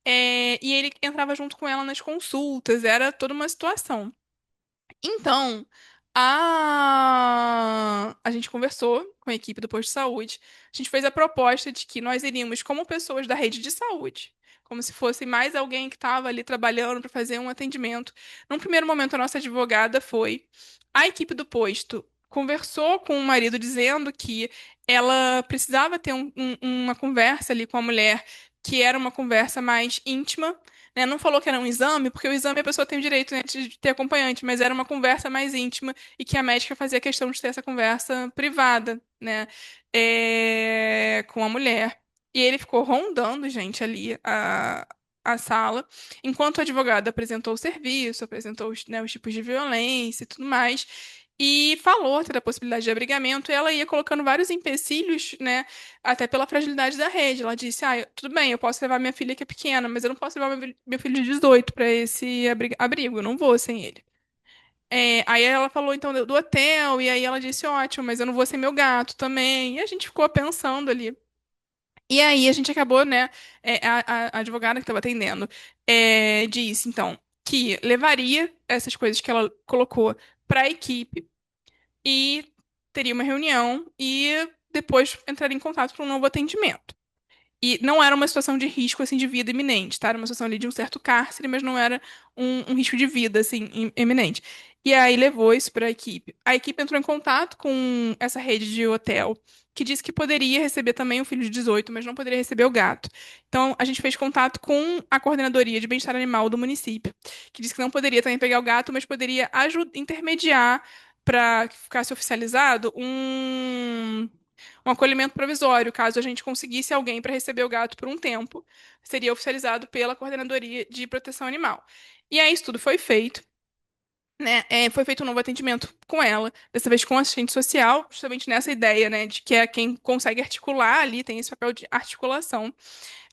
E ele entrava junto com ela nas consultas, era toda uma situação. Então, a gente conversou com a equipe do posto de saúde. A gente fez a proposta de que nós iríamos, como pessoas da rede de saúde, como se fosse mais alguém que estava ali trabalhando para fazer um atendimento. Num primeiro momento, a nossa advogada foi. A equipe do posto conversou com o marido dizendo que ela precisava ter uma conversa ali com a mulher, que era uma conversa mais íntima, né? Não falou que era um exame, porque o exame a pessoa tem o direito, né, de ter acompanhante, mas era uma conversa mais íntima e que a médica fazia questão de ter essa conversa privada, né, com a mulher. E ele ficou rondando, gente, ali a sala, enquanto o advogado apresentou o serviço, apresentou os tipos de violência e tudo mais. E falou até da possibilidade de abrigamento, e ela ia colocando vários empecilhos, né, até pela fragilidade da rede. Ela disse: tudo bem, eu posso levar minha filha que é pequena, mas eu não posso levar meu filho de 18 para esse abrigo, eu não vou sem ele. Aí ela falou então do hotel, e aí ela disse: ótimo, mas eu não vou sem meu gato também. E a gente ficou pensando ali. E aí a gente acabou, né? A advogada que estava atendendo disse então que levaria essas coisas que ela colocou para a equipe e teria uma reunião e depois entraria em contato para um novo atendimento. E não era uma situação de risco, assim, de vida iminente, tá? Era uma situação ali de um certo cárcere, mas não era um risco de vida, assim, iminente. E aí levou isso para a equipe. A equipe entrou em contato com essa rede de hotel, que disse que poderia receber também o filho de 18, mas não poderia receber o gato. Então, a gente fez contato com a Coordenadoria de Bem-Estar Animal do município, que disse que não poderia também pegar o gato, mas poderia intermediar para que ficasse oficializado um acolhimento provisório, caso a gente conseguisse alguém para receber o gato por um tempo, seria oficializado pela Coordenadoria de Proteção Animal. E aí isso tudo foi feito, né? Foi feito um novo atendimento com ela, dessa vez com assistente social, justamente nessa ideia, né, de que é quem consegue articular ali, tem esse papel de articulação.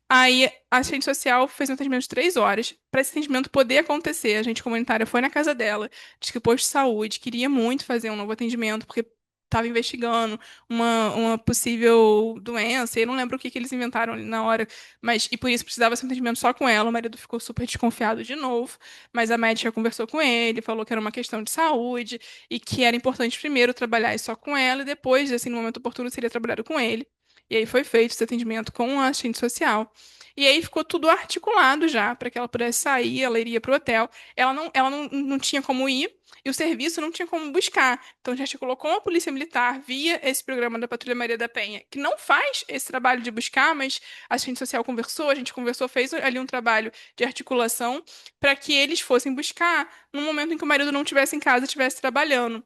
Aí a assistente social fez um atendimento de 3 horas. Para esse atendimento poder acontecer, a gente comunitária foi na casa dela, disse que o posto de saúde queria muito fazer um novo atendimento, porque estava investigando uma possível doença, eu não lembro o que eles inventaram ali na hora, mas e por isso precisava ser um atendimento só com ela. O marido ficou super desconfiado de novo, mas a médica conversou com ele, falou que era uma questão de saúde e que era importante primeiro trabalhar só com ela e depois, assim, no momento oportuno, seria trabalhado com ele. E aí foi feito esse atendimento com a assistente social. E aí ficou tudo articulado já para que ela pudesse sair, ela iria para o hotel. Ela não tinha como ir e o serviço não tinha como buscar. Então a gente colocou a Polícia Militar via esse programa da Patrulha Maria da Penha, que não faz esse trabalho de buscar, mas a assistente social conversou, a gente conversou, fez ali um trabalho de articulação para que eles fossem buscar no momento em que o marido não estivesse em casa e estivesse trabalhando.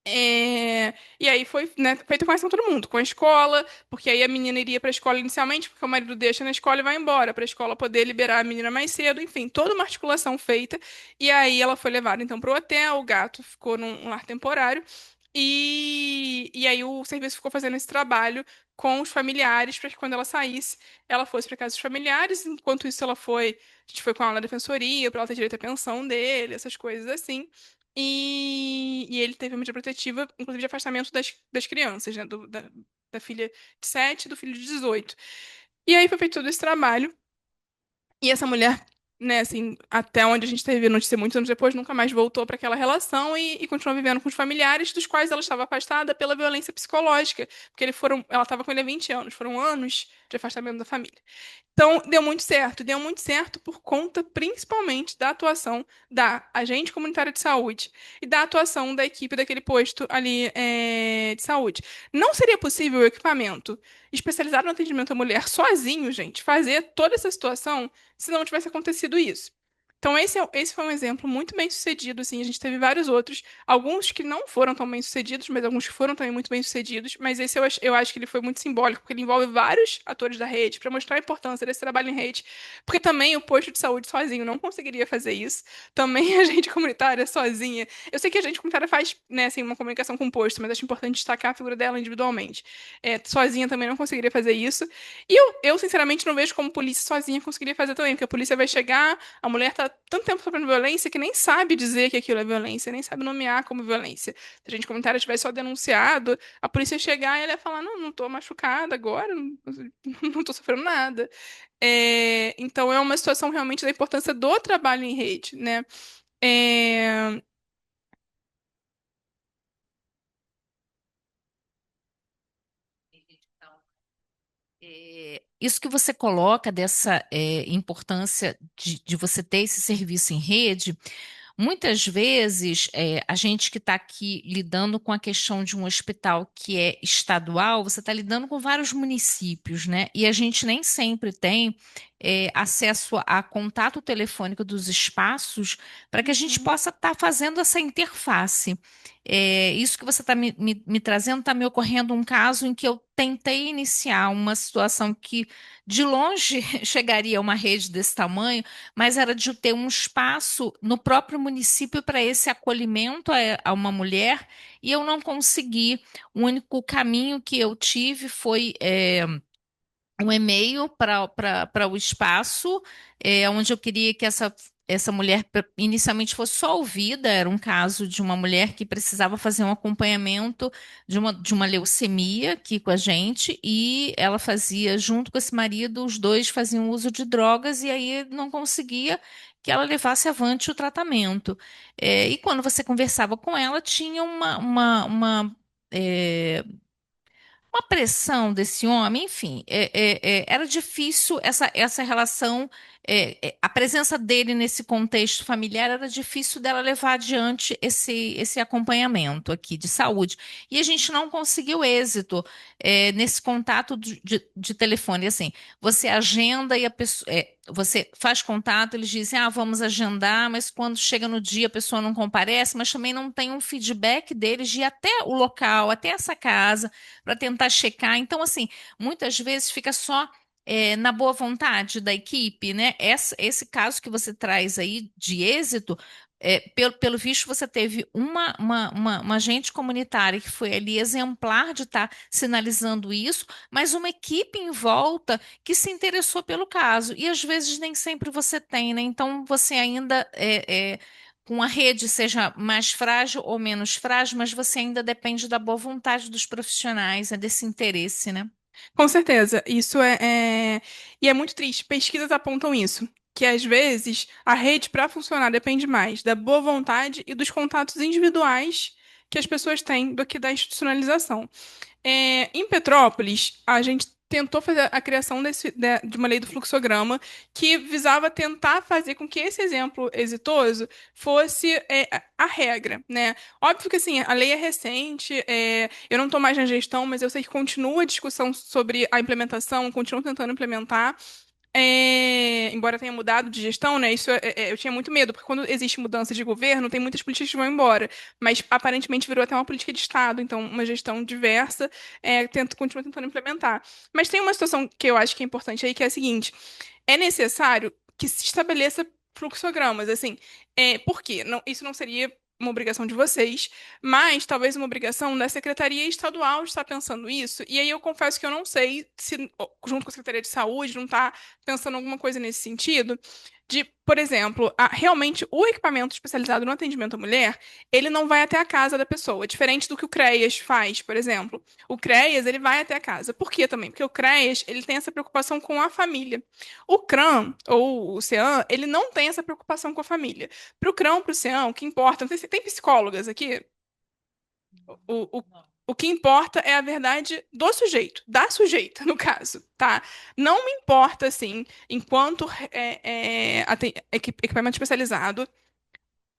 E aí foi, né, feito com ação todo mundo, com a escola, porque aí a menina iria para a escola inicialmente, porque o marido deixa na escola e vai embora, para a escola poder liberar a menina mais cedo, enfim, toda uma articulação feita. E aí ela foi levada então para o hotel, o gato ficou num lar temporário, e aí o serviço ficou fazendo esse trabalho com os familiares para que quando ela saísse, ela fosse para casa dos familiares. Enquanto isso, a gente foi com ela na defensoria para ela ter direito à pensão dele, essas coisas assim. E ele teve uma medida protetiva, inclusive de afastamento das crianças, né? Da filha de 7 e do filho de 18. E aí foi feito todo esse trabalho. E essa mulher, né, assim, até onde a gente teve notícia muitos anos depois, nunca mais voltou para aquela relação e continuou vivendo com os familiares, dos quais ela estava afastada pela violência psicológica. Porque ela estava com ele há 20 anos, foram anos de afastamento da família. Então, deu muito certo por conta principalmente da atuação da agente comunitária de saúde e da atuação da equipe daquele posto ali de saúde. Não seria possível o equipamento especializado no atendimento à mulher sozinho, gente, fazer toda essa situação se não tivesse acontecido isso. Então, esse foi um exemplo muito bem sucedido, assim, a gente teve vários outros, alguns que não foram tão bem sucedidos, mas alguns que foram também muito bem sucedidos, mas esse eu acho que ele foi muito simbólico, porque ele envolve vários atores da rede, para mostrar a importância desse trabalho em rede, porque também o posto de saúde sozinho não conseguiria fazer isso, também a gente comunitária sozinha, eu sei que a gente comunitária faz, né, assim, uma comunicação com o posto, mas acho importante destacar a figura dela individualmente. Sozinha também não conseguiria fazer isso, e eu sinceramente não vejo como polícia sozinha conseguiria fazer também, porque a polícia vai chegar, a mulher está tanto tempo sofrendo violência que nem sabe dizer que aquilo é violência, nem sabe nomear como violência. Se a gente comentário tivesse só denunciado, a polícia chegar e ela ia falar, não, não tô machucada agora, não, não tô sofrendo nada. Então é uma situação realmente da importância do trabalho em rede, né? É, Isso que você coloca dessa importância de você ter esse serviço em rede. Muitas vezes, a gente que está aqui lidando com a questão de um hospital que é estadual, você está lidando com vários municípios, né? E a gente nem sempre tem acesso a contato telefônico dos espaços para que a gente possa estar fazendo essa interface. Isso que você está me trazendo está me ocorrendo um caso em que eu tentei iniciar uma situação que de longe chegaria a uma rede desse tamanho, mas era de ter um espaço no próprio município para esse acolhimento a uma mulher, e eu não consegui. O único caminho que eu tive foi um e-mail para o espaço, onde eu queria que essa mulher inicialmente fosse só ouvida. Era um caso de uma mulher que precisava fazer um acompanhamento de uma leucemia aqui com a gente, e ela fazia, junto com esse marido, os dois faziam uso de drogas, e aí não conseguia que ela levasse avante o tratamento. E quando você conversava com ela, tinha é, uma pressão desse homem, enfim, era difícil essa relação, a presença dele nesse contexto familiar era difícil dela levar adiante esse acompanhamento aqui de saúde. E a gente não conseguiu êxito, nesse contato de telefone. Assim, você agenda e a pessoa. Você faz contato, eles dizem, vamos agendar, mas quando chega no dia a pessoa não comparece, mas também não tem um feedback deles de ir até o local, até essa casa, para tentar checar. Então, assim, muitas vezes fica só na boa vontade da equipe, né? Esse caso que você traz aí de êxito, pelo visto, você teve uma agente comunitária que foi ali exemplar de estar sinalizando isso, mas uma equipe em volta que se interessou pelo caso. E às vezes nem sempre você tem, né? Então você ainda com a rede seja mais frágil ou menos frágil, mas você ainda depende da boa vontade dos profissionais, é desse interesse, né? Com certeza, isso e é muito triste. Pesquisas apontam isso, que às vezes a rede para funcionar depende mais da boa vontade e dos contatos individuais que as pessoas têm do que da institucionalização. Em Petrópolis, a gente tentou fazer a criação de uma lei do fluxograma que visava tentar fazer com que esse exemplo exitoso fosse a regra, né? Óbvio que assim, a lei é recente, eu não estou mais na gestão, mas eu sei que continua a discussão sobre a implementação, continuam tentando implementar. Embora tenha mudado de gestão, né? Eu tinha muito medo, porque quando existe mudança de governo, tem muitas políticas que vão embora. Mas aparentemente virou até uma política de Estado, então uma gestão diversa, continua tentando implementar. Mas tem uma situação que eu acho que é importante aí, que é a seguinte: é necessário que se estabeleça fluxogramas, assim. Por quê? Isso não seria uma obrigação de vocês, mas talvez uma obrigação da Secretaria Estadual de estar pensando isso. E aí eu confesso que eu não sei se, junto com a Secretaria de Saúde, não está pensando alguma coisa nesse sentido, de, por exemplo, realmente o equipamento especializado no atendimento à mulher, ele não vai até a casa da pessoa, diferente do que o CREAS faz, por exemplo. O CREAS, ele vai até a casa. Por quê também? Porque o CREAS, ele tem essa preocupação com a família. O CRAM, ou o CEAM, ele não tem essa preocupação com a família. Para o CRAM, para o CEAM, o que importa, não sei se tem psicólogas aqui, o que importa é a verdade do sujeito, da sujeita, no caso, tá? Não me importa, assim, enquanto equipamento especializado,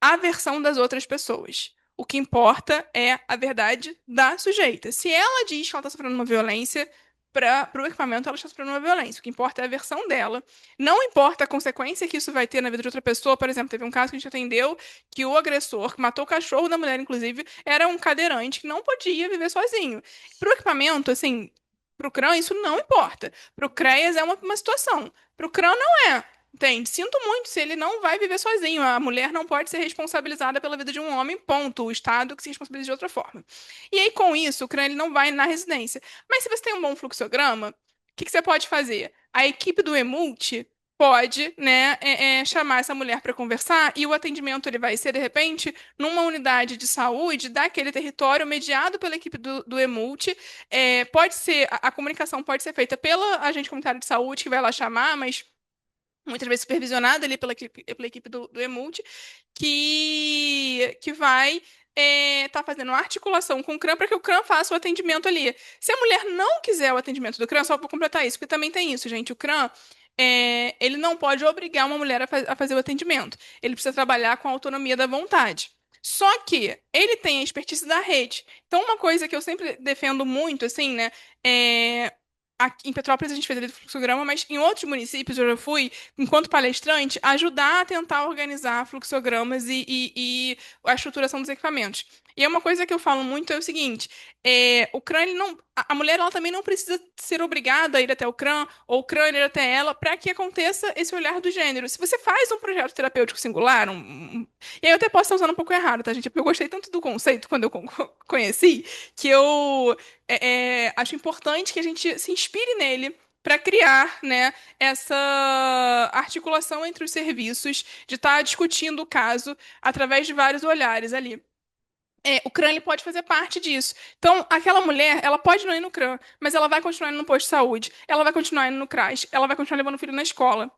a versão das outras pessoas. O que importa é a verdade da sujeita. Se ela diz que ela está sofrendo uma violência, para o equipamento ela está sofrendo uma violência. O que importa é a versão dela. Não importa a consequência que isso vai ter na vida de outra pessoa. Por exemplo, teve um caso que a gente atendeu que o agressor, que matou o cachorro da mulher, inclusive, era um cadeirante que não podia viver sozinho. Para o equipamento, assim, para o CRAM, isso não importa. Para o CREAS é uma situação. Para o CRAM não é. Entende? Sinto muito se ele não vai viver sozinho. A mulher não pode ser responsabilizada pela vida de um homem, ponto. O Estado que se responsabiliza de outra forma. E aí, com isso, o crânio ele não vai na residência. Mas se você tem um bom fluxograma, o que você pode fazer? A equipe do EMULT pode, né, chamar essa mulher para conversar e o atendimento ele vai ser, de repente, numa unidade de saúde daquele território mediado pela equipe do EMULT. Pode ser, a comunicação pode ser feita pela agente comunitário de saúde que vai lá chamar, mas muitas vezes supervisionada ali pela equipe do EMULT, que vai estar fazendo uma articulação com o CRAM para que o CRAM faça o atendimento ali. Se a mulher não quiser o atendimento do CRAM, só para completar isso, porque também tem isso, gente, o CRAM, ele não pode obrigar uma mulher a fazer o atendimento. Ele precisa trabalhar com a autonomia da vontade. Só que ele tem a expertise da rede. Então, uma coisa que eu sempre defendo muito, assim, né, aqui em Petrópolis a gente fez ali do fluxograma, mas em outros municípios eu já fui, enquanto palestrante, ajudar a tentar organizar fluxogramas e a estruturação dos equipamentos. E é uma coisa que eu falo muito é o seguinte: o CRAM, ele não, a mulher ela também não precisa ser obrigada a ir até o CRAM, ou o CRAM ir até ela, para que aconteça esse olhar do gênero. Se você faz um projeto terapêutico singular, e aí eu até posso estar usando um pouco errado, tá, gente? Porque eu gostei tanto do conceito quando eu conheci, que eu acho importante que a gente se inspire nele para criar, né, essa articulação entre os serviços, de estar discutindo o caso através de vários olhares ali. O CRAM ele pode fazer parte disso. Então, aquela mulher, ela pode não ir no CRAM, mas ela vai continuar indo no posto de saúde, ela vai continuar indo no CRAS, ela vai continuar levando o filho na escola.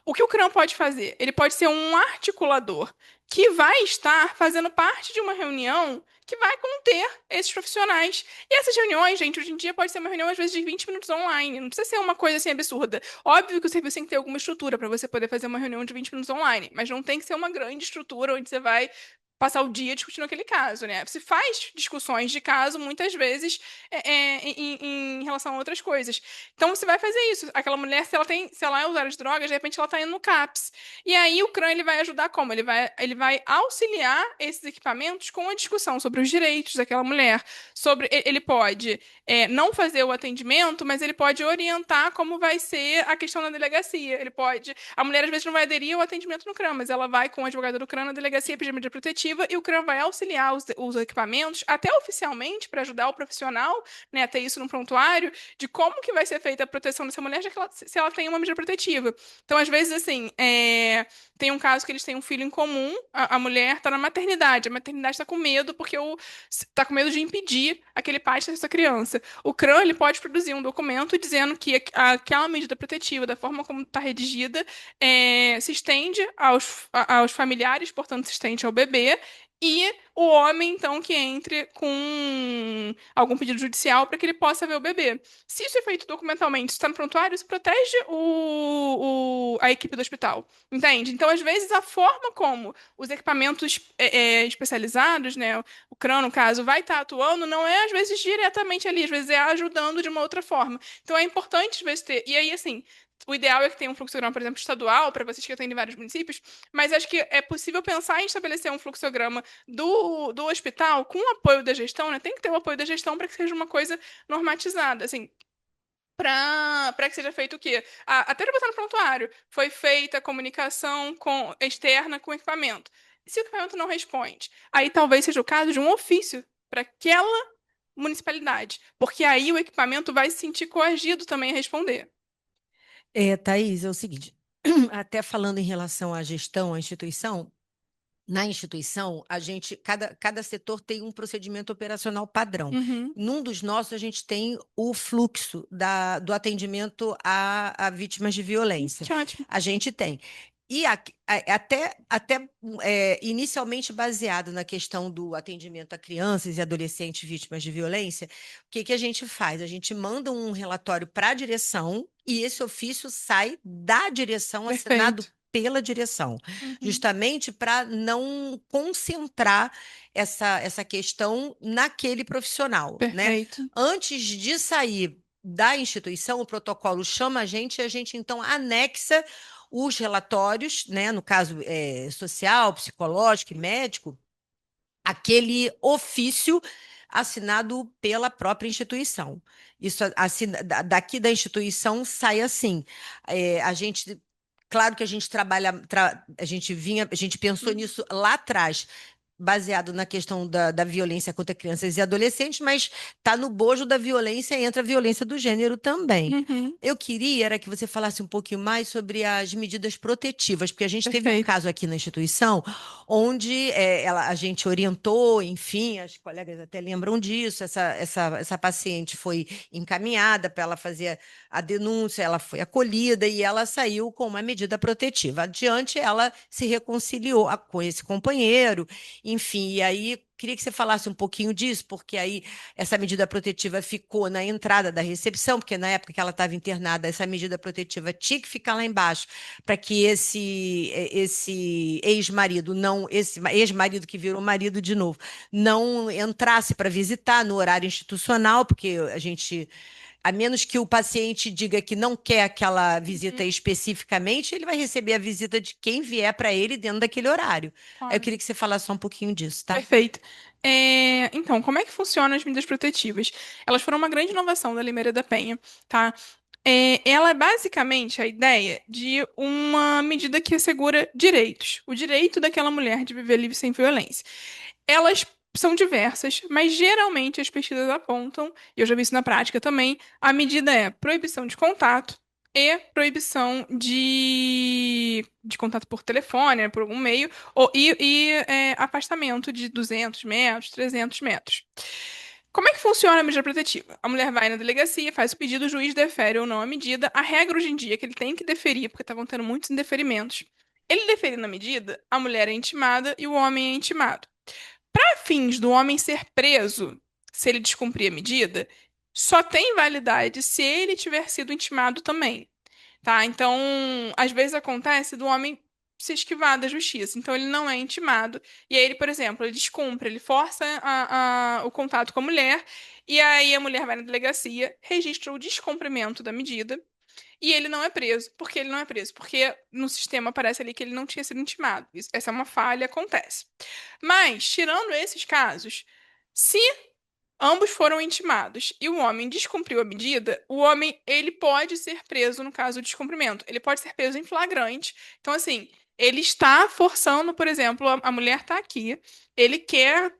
O que o CRAM pode fazer? Ele pode ser um articulador que vai estar fazendo parte de uma reunião que vai conter esses profissionais. E essas reuniões, gente, hoje em dia pode ser uma reunião, às vezes, de 20 minutos online. Não precisa ser uma coisa assim absurda. Óbvio que o serviço tem que ter alguma estrutura para você poder fazer uma reunião de 20 minutos online, mas não tem que ser uma grande estrutura onde você vai passar o dia discutindo aquele caso, né? Você faz discussões de caso, muitas vezes, em relação a outras coisas. Então, você vai fazer isso. Aquela mulher, se ela é usuária de drogas, de repente ela está indo no CAPS. E aí, o CRAM, ele vai ajudar como? Ele vai auxiliar esses equipamentos com a discussão sobre os direitos daquela mulher. Ele pode não fazer o atendimento, mas ele pode orientar como vai ser a questão na delegacia. A mulher, às vezes, não vai aderir ao atendimento no CRAM, mas ela vai com o advogado do CRAM na delegacia pedir medida protetiva, protetiva e o CRAM vai auxiliar os equipamentos, até oficialmente, para ajudar o profissional, né, a ter isso no prontuário, de como que vai ser feita a proteção dessa mulher, já que se ela tem uma medida protetiva. Então, às vezes, assim, tem um caso que eles têm um filho em comum, a mulher está na maternidade, a maternidade está com medo porque está com medo de impedir aquele pai de ter essa criança. O CRAM ele pode produzir um documento dizendo que aquela medida protetiva, da forma como está redigida, se estende aos familiares, portanto, se estende ao bebê, e o homem, então, que entre com algum pedido judicial para que ele possa ver o bebê. Se isso é feito documentalmente, isso está no prontuário, isso protege a equipe do hospital. Entende? Então, às vezes, a forma como os equipamentos especializados, né, o CRAN, no caso, vai estar atuando, não é, às vezes, diretamente ali, às vezes é ajudando de uma outra forma. Então, é importante, às vezes, ter. E aí, assim, o ideal é que tenha um fluxograma, por exemplo, estadual, para vocês que atendem vários municípios, mas acho que é possível pensar em estabelecer um fluxograma do hospital com o apoio da gestão, né? Tem que ter o apoio da gestão para que seja uma coisa normatizada, assim, para que seja feito o quê? Até botar no prontuário. Foi feita a comunicação externa com o equipamento. E se o equipamento não responde? Aí talvez seja o caso de um ofício para aquela municipalidade, porque aí o equipamento vai se sentir coagido também a responder. Thaís, é o seguinte, até falando em relação à gestão, à instituição, na instituição, cada setor tem um procedimento operacional padrão. Uhum. Num dos nossos, a gente tem o fluxo do atendimento a vítimas de violência. Que ótimo. A gente tem. E até inicialmente baseado na questão do atendimento a crianças e adolescentes vítimas de violência, o que que a gente faz? A gente manda um relatório para a direção e esse ofício sai da direção, assinado Perfeito. pela direção, Uhum. justamente para não concentrar essa questão naquele profissional, né? Perfeito. Antes de sair da instituição, o protocolo chama a gente e a gente então anexa os relatórios, né, no caso social, psicológico e médico, aquele ofício assinado pela própria instituição. Isso daqui da instituição sai assim. A gente, claro que a gente a gente pensou nisso lá atrás, baseado na questão da violência contra crianças e adolescentes, mas está no bojo da violência, entra a violência do gênero também. Uhum. Eu queria era que você falasse um pouquinho mais sobre as medidas protetivas, porque a gente teve um Perfeito. caso aqui na instituição onde a gente orientou, enfim, as colegas até lembram disso, essa paciente foi encaminhada para ela fazer a denúncia, ela foi acolhida e ela saiu com uma medida protetiva. Adiante, ela se reconciliou com esse companheiro, enfim, e aí queria que você falasse um pouquinho disso, porque aí essa medida protetiva ficou na entrada da recepção, porque na época que ela estava internada, essa medida protetiva tinha que ficar lá embaixo, para que esse ex-marido esse ex-marido que virou marido de novo, não entrasse para visitar no horário institucional, porque a menos que o paciente diga que não quer aquela visita especificamente, ele vai receber a visita de quem vier para ele dentro daquele horário. Claro. Eu queria que você falasse só um pouquinho disso, tá? Perfeito. Então, como é que funcionam as medidas protetivas? Elas foram uma grande inovação da Lei Maria da Penha, tá? Ela é basicamente a ideia de uma medida que assegura direitos. O direito daquela mulher de viver livre sem violência. Elas são diversas, mas geralmente as pesquisas apontam, e eu já vi isso na prática também, a medida é proibição de contato e proibição de contato por telefone, né, por algum meio, e afastamento de 200 metros, 300 metros. Como é que funciona a medida protetiva? A mulher vai na delegacia, faz o pedido, o juiz defere ou não a medida. A regra hoje em dia é que ele tem que deferir, porque estavam tendo muitos indeferimentos. Ele deferindo a medida, a mulher é intimada e o homem é intimado. Para fins do homem ser preso, se ele descumprir a medida, só tem validade se ele tiver sido intimado também, tá? Então, às vezes acontece do homem se esquivar da justiça, então ele não é intimado, e aí ele, por exemplo, ele descumpre, ele força o contato com a mulher, e aí a mulher vai na delegacia, registra o descumprimento da medida, e ele não é preso. Por que ele não é preso? Porque no sistema aparece ali que ele não tinha sido intimado. Essa é uma falha, acontece. Mas, tirando esses casos, se ambos foram intimados e o homem descumpriu a medida, o homem ele pode ser preso no caso do descumprimento. Ele pode ser preso em flagrante. Então, assim, Ele está forçando, por exemplo, a mulher está aqui, ele quer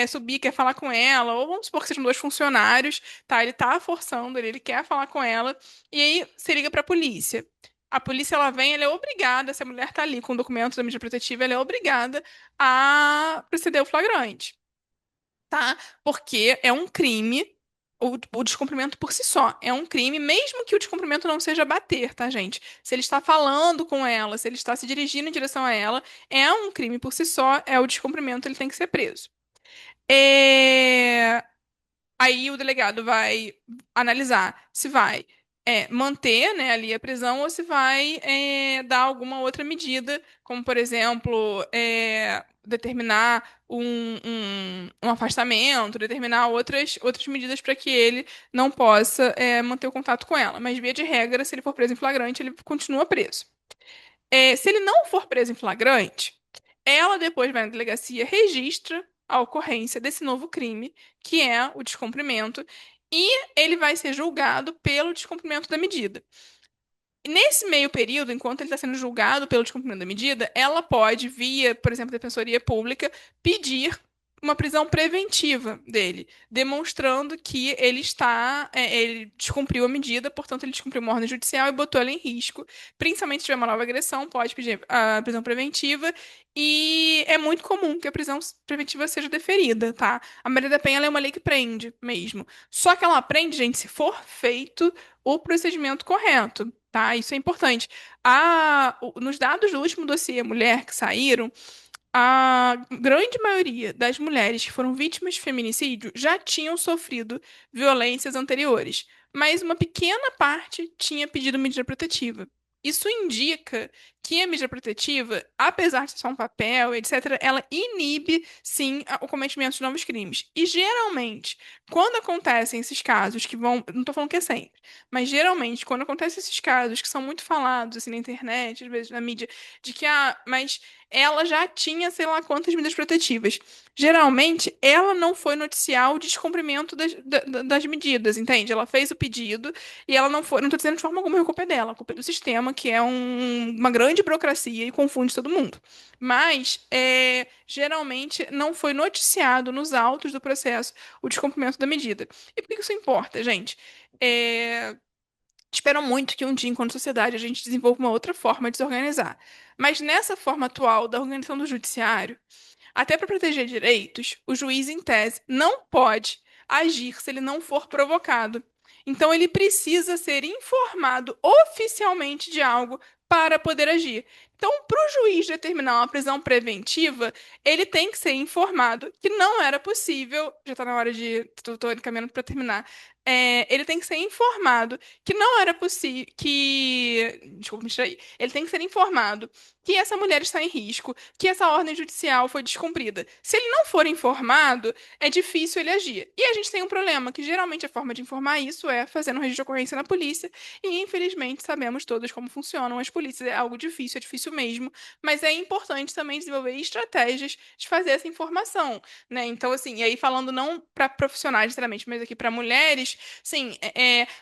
subir, quer falar com ela, ou vamos supor que sejam dois funcionários, tá? Ele está forçando, ele quer falar com ela, e aí se liga para a polícia. A polícia ela vem, ela é obrigada, se a mulher está ali com o documento da medida protetiva, ela é obrigada a proceder ao flagrante, tá? Porque é um crime. O descumprimento por si só é um crime, mesmo que o descumprimento não seja bater, tá, gente? Se ele está falando com ela, se ele está se dirigindo em direção a ela, é um crime por si só, é o descumprimento, ele tem que ser preso. É, Aí o delegado vai analisar se vai manter, né, ali a prisão ou se vai dar alguma outra medida, como, por exemplo, determinar um afastamento, determinar outras medidas para que ele não possa manter o contato com ela. Mas, via de regra, se ele for preso em flagrante, ele continua preso. Se ele não for preso em flagrante, ela depois vai na delegacia, registra a ocorrência desse novo crime, que é o descumprimento, e ele vai ser julgado pelo descumprimento da medida. Nesse meio período, enquanto ele está sendo julgado pelo descumprimento da medida, ela pode, via, por exemplo, Defensoria Pública, pedir uma prisão preventiva dele, demonstrando que ele descumpriu a medida, portanto, ele descumpriu uma ordem judicial e botou ela em risco. Principalmente se tiver uma nova agressão, pode pedir a prisão preventiva. E é muito comum que a prisão preventiva seja deferida, tá? A Maria da Penha ela é uma lei que prende mesmo. Só que ela prende, gente, se for feito o procedimento correto. Tá? Isso é importante. Nos dados do último dossiê Mulher que saíram, a grande maioria das mulheres que foram vítimas de feminicídio já tinham sofrido violências anteriores, mas uma pequena parte tinha pedido medida protetiva. Isso indica que a medida protetiva, apesar de ser só um papel, etc., ela inibe, sim, o cometimento de novos crimes. E geralmente, quando acontecem esses casos que vão. Não estou falando que é sempre, mas geralmente, quando acontecem esses casos que são muito falados assim, na internet, às vezes na mídia, de que, mas ela já tinha sei lá quantas medidas protetivas. Geralmente, ela não foi noticiar o descumprimento das medidas, entende? Ela fez o pedido e ela não foi. Não estou dizendo de forma alguma que a culpa é dela, a culpa é do sistema, que é uma grande burocracia e confunde todo mundo. Mas, geralmente, não foi noticiado nos autos do processo o descumprimento da medida. E por que isso importa, gente? É, Espero muito que um dia, enquanto sociedade, a gente desenvolva uma outra forma de se organizar. Mas nessa forma atual da organização do judiciário, até para proteger direitos, o juiz, em tese, não pode agir se ele não for provocado. Então, ele precisa ser informado oficialmente de algo para poder agir. Então, para o juiz determinar uma prisão preventiva, ele tem que ser informado que não era possível. Já está na hora de. Estou encaminhando para terminar. Ele tem que ser informado que não era possível. Desculpa, me distrair. Ele tem que ser informado que essa mulher está em risco, que essa ordem judicial foi descumprida. Se ele não for informado, é difícil ele agir. E a gente tem um problema, que geralmente a forma de informar isso é fazendo um registro de ocorrência na polícia, e infelizmente sabemos todos como funcionam as polícias. É algo difícil, é difícil mesmo, mas é importante também desenvolver estratégias de fazer essa informação, né? Então, assim, e aí falando não para profissionais, necessariamente, mas aqui para mulheres, sim,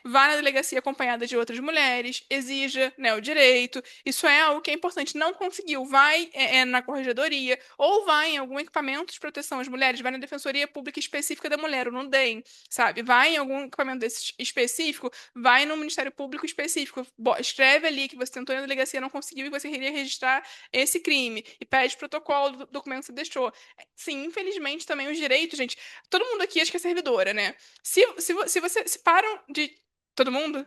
vá na delegacia acompanhada de outras mulheres, exija, né, o direito. Isso é algo que é importante. Não conseguiu, vai na corregedoria ou vai em algum equipamento de proteção às mulheres, vai na Defensoria Pública Específica da Mulher, ou no DEM, sabe? Vai em algum equipamento desse específico, vai no Ministério Público específico, escreve ali que você tentou ir na delegacia, não conseguiu e você queria registrar esse crime e pede protocolo do documento que você deixou. Sim, infelizmente também os direitos, gente. Todo mundo aqui acho que é servidora, né? Se você se param de todo mundo?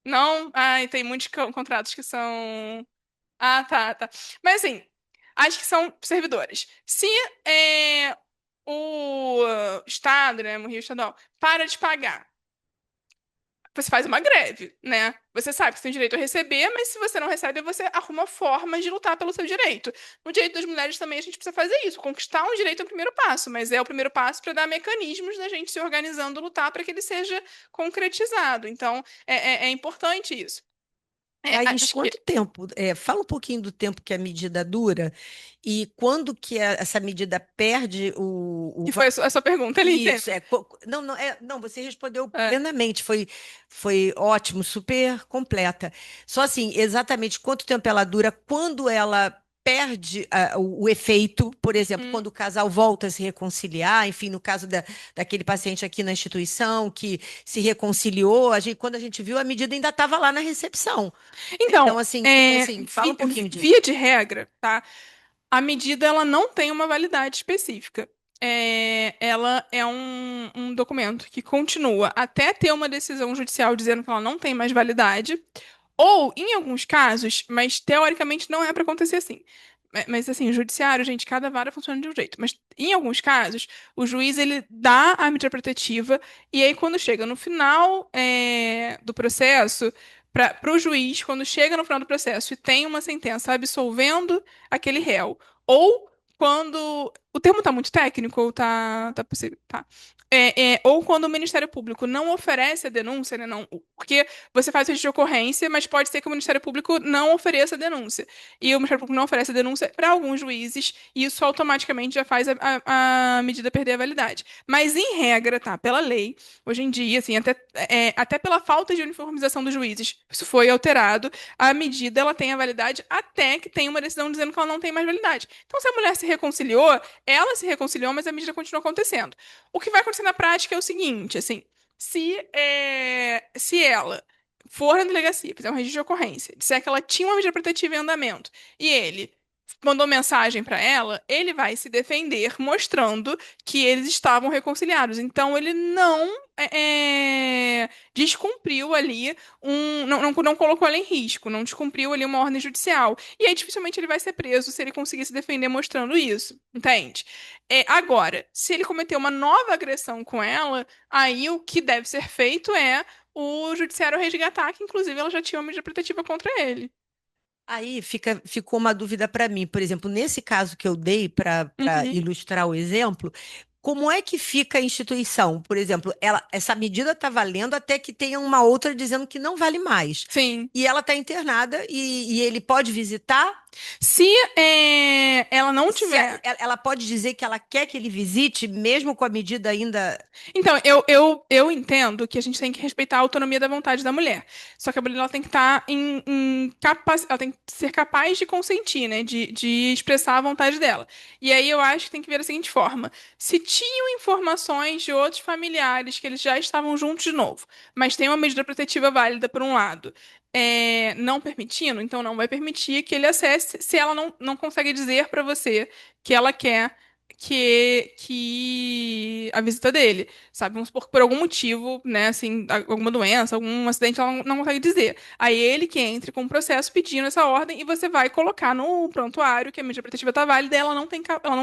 Não? Ai, tem muitos contratos que são. Ah, tá, tá. Mas assim, acho que são servidores. Se o Estado, né, o Rio Estadual, para de pagar, você faz uma greve, né? Você sabe que você tem direito a receber, mas se você não recebe, você arruma formas de lutar pelo seu direito. No direito das mulheres também a gente precisa fazer isso. Conquistar um direito é o primeiro passo, mas é o primeiro passo para dar mecanismos da gente se organizando, lutar para que ele seja concretizado. Então, é importante isso. Thaís, Acho que quanto tempo? Fala um pouquinho do tempo que a medida dura e quando que essa medida perde o que foi a sua pergunta ali, entende? Isso, não, não, não, você respondeu É. plenamente, foi ótimo, super completa. Só assim, exatamente quanto tempo ela dura, quando ela perde o efeito, por exemplo, Hum. quando o casal volta a se reconciliar, enfim, no caso daquele paciente aqui na instituição que se reconciliou, quando a gente viu, a medida ainda estava lá na recepção. Então, Então, assim, tipo assim, fala um pouquinho disso. via de regra, tá? A medida ela não tem uma validade específica. Ela é um documento que continua até ter uma decisão judicial dizendo que ela não tem mais validade, ou, em alguns casos, mas teoricamente não é para acontecer assim. Mas assim, o judiciário, gente, cada vara funciona de um jeito. Mas em alguns casos, o juiz ele dá a medida protetiva e aí quando chega no final do processo, para o juiz, quando chega no final do processo e tem uma sentença absolvendo aquele réu, ou quando o termo está muito técnico, ou tá possível, tá. Ou quando o Ministério Público não oferece a denúncia, né, não, porque você faz o registro de ocorrência, mas pode ser que o Ministério Público não ofereça a denúncia. E o Ministério Público não oferece a denúncia para alguns juízes, e isso automaticamente já faz a medida perder a validade. Mas, em regra, tá, pela lei, hoje em dia, assim, até pela falta de uniformização dos juízes, isso foi alterado, a medida ela tem a validade até que tenha uma decisão dizendo que ela não tem mais validade. Então, se a mulher se reconciliou, ela se reconciliou, mas a medida continua acontecendo. O que vai acontecer na prática é o seguinte, assim, se ela for na delegacia, fizer um registro de ocorrência, disser que ela tinha uma medida protetiva em andamento e ele mandou mensagem para ela, ele vai se defender mostrando que eles estavam reconciliados. Então ele não descumpriu ali não colocou ela em risco, não descumpriu ali uma ordem judicial. E aí dificilmente ele vai ser preso se ele conseguir se defender mostrando isso, entende? Agora, se ele cometer uma nova agressão com ela, aí o que deve ser feito é o judiciário resgatar, que inclusive ela já tinha uma medida protetiva contra ele. Aí ficou uma dúvida para mim, por exemplo, nesse caso que eu dei para Uhum. ilustrar o exemplo, como é que fica a instituição? Por exemplo, essa medida está valendo até que tenha uma outra dizendo que não vale mais. Sim. E ela está internada e ele pode visitar? Se ela não tiver. Ela pode dizer que ela quer que ele visite, mesmo com a medida ainda. Então, eu entendo que a gente tem que respeitar a autonomia da vontade da mulher. Só que a mulher ela tem que estar ela tem que ser capaz de consentir, né? De expressar a vontade dela. E aí eu acho que tem que ver da seguinte forma: se tinham informações de outros familiares que eles já estavam juntos de novo, mas tem uma medida protetiva válida por um lado. Não permitindo, então não vai permitir que ele acesse se ela não consegue dizer para você que ela quer que a visita dele, sabe? Vamos supor que por algum motivo, né, assim, alguma doença, algum acidente, ela não consegue dizer. Aí ele que entre com o processo pedindo essa ordem e você vai colocar no prontuário que a medida protetiva está válida e ela não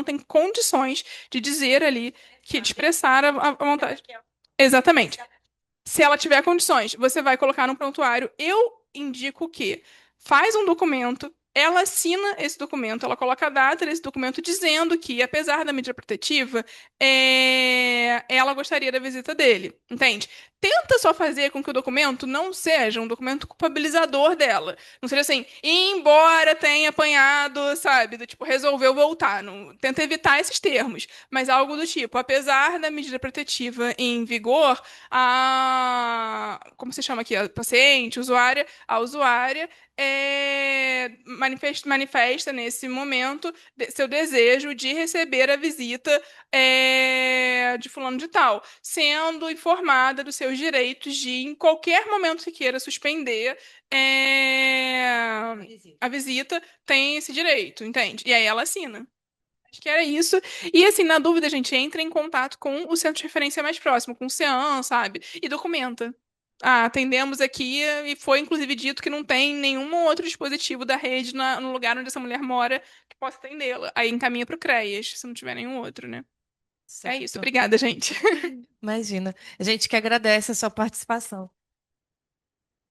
tem condições de dizer ali, de expressar a vontade. Exatamente. Se ela tiver condições, você vai colocar no prontuário. Eu indico que faz um documento, ela assina esse documento, ela coloca a data desse documento dizendo que, apesar da medida protetiva, ela gostaria da visita dele, entende? Tenta só fazer com que o documento não seja um documento culpabilizador dela. Não seja assim, embora tenha apanhado, sabe, do tipo, resolveu voltar. Não, tenta evitar esses termos, mas algo do tipo, apesar da medida protetiva em vigor, como se chama aqui, a paciente, a usuária manifesta nesse momento seu desejo de receber a visita de fulano de tal, sendo informada dos seus direitos de, em qualquer momento que queira suspender a visita, tem esse direito, entende? E aí ela assina. Acho que era isso. E assim, na dúvida, a gente entra em contato com o centro de referência mais próximo, com o CEAM, sabe? E documenta. Atendemos aqui e foi inclusive dito que não tem nenhum outro dispositivo da rede no lugar onde essa mulher mora que possa atendê-la. Aí encaminha para o CREAS, se não tiver nenhum outro, né? É isso. Certo. Obrigada, gente. Imagina. A gente que agradece a sua participação.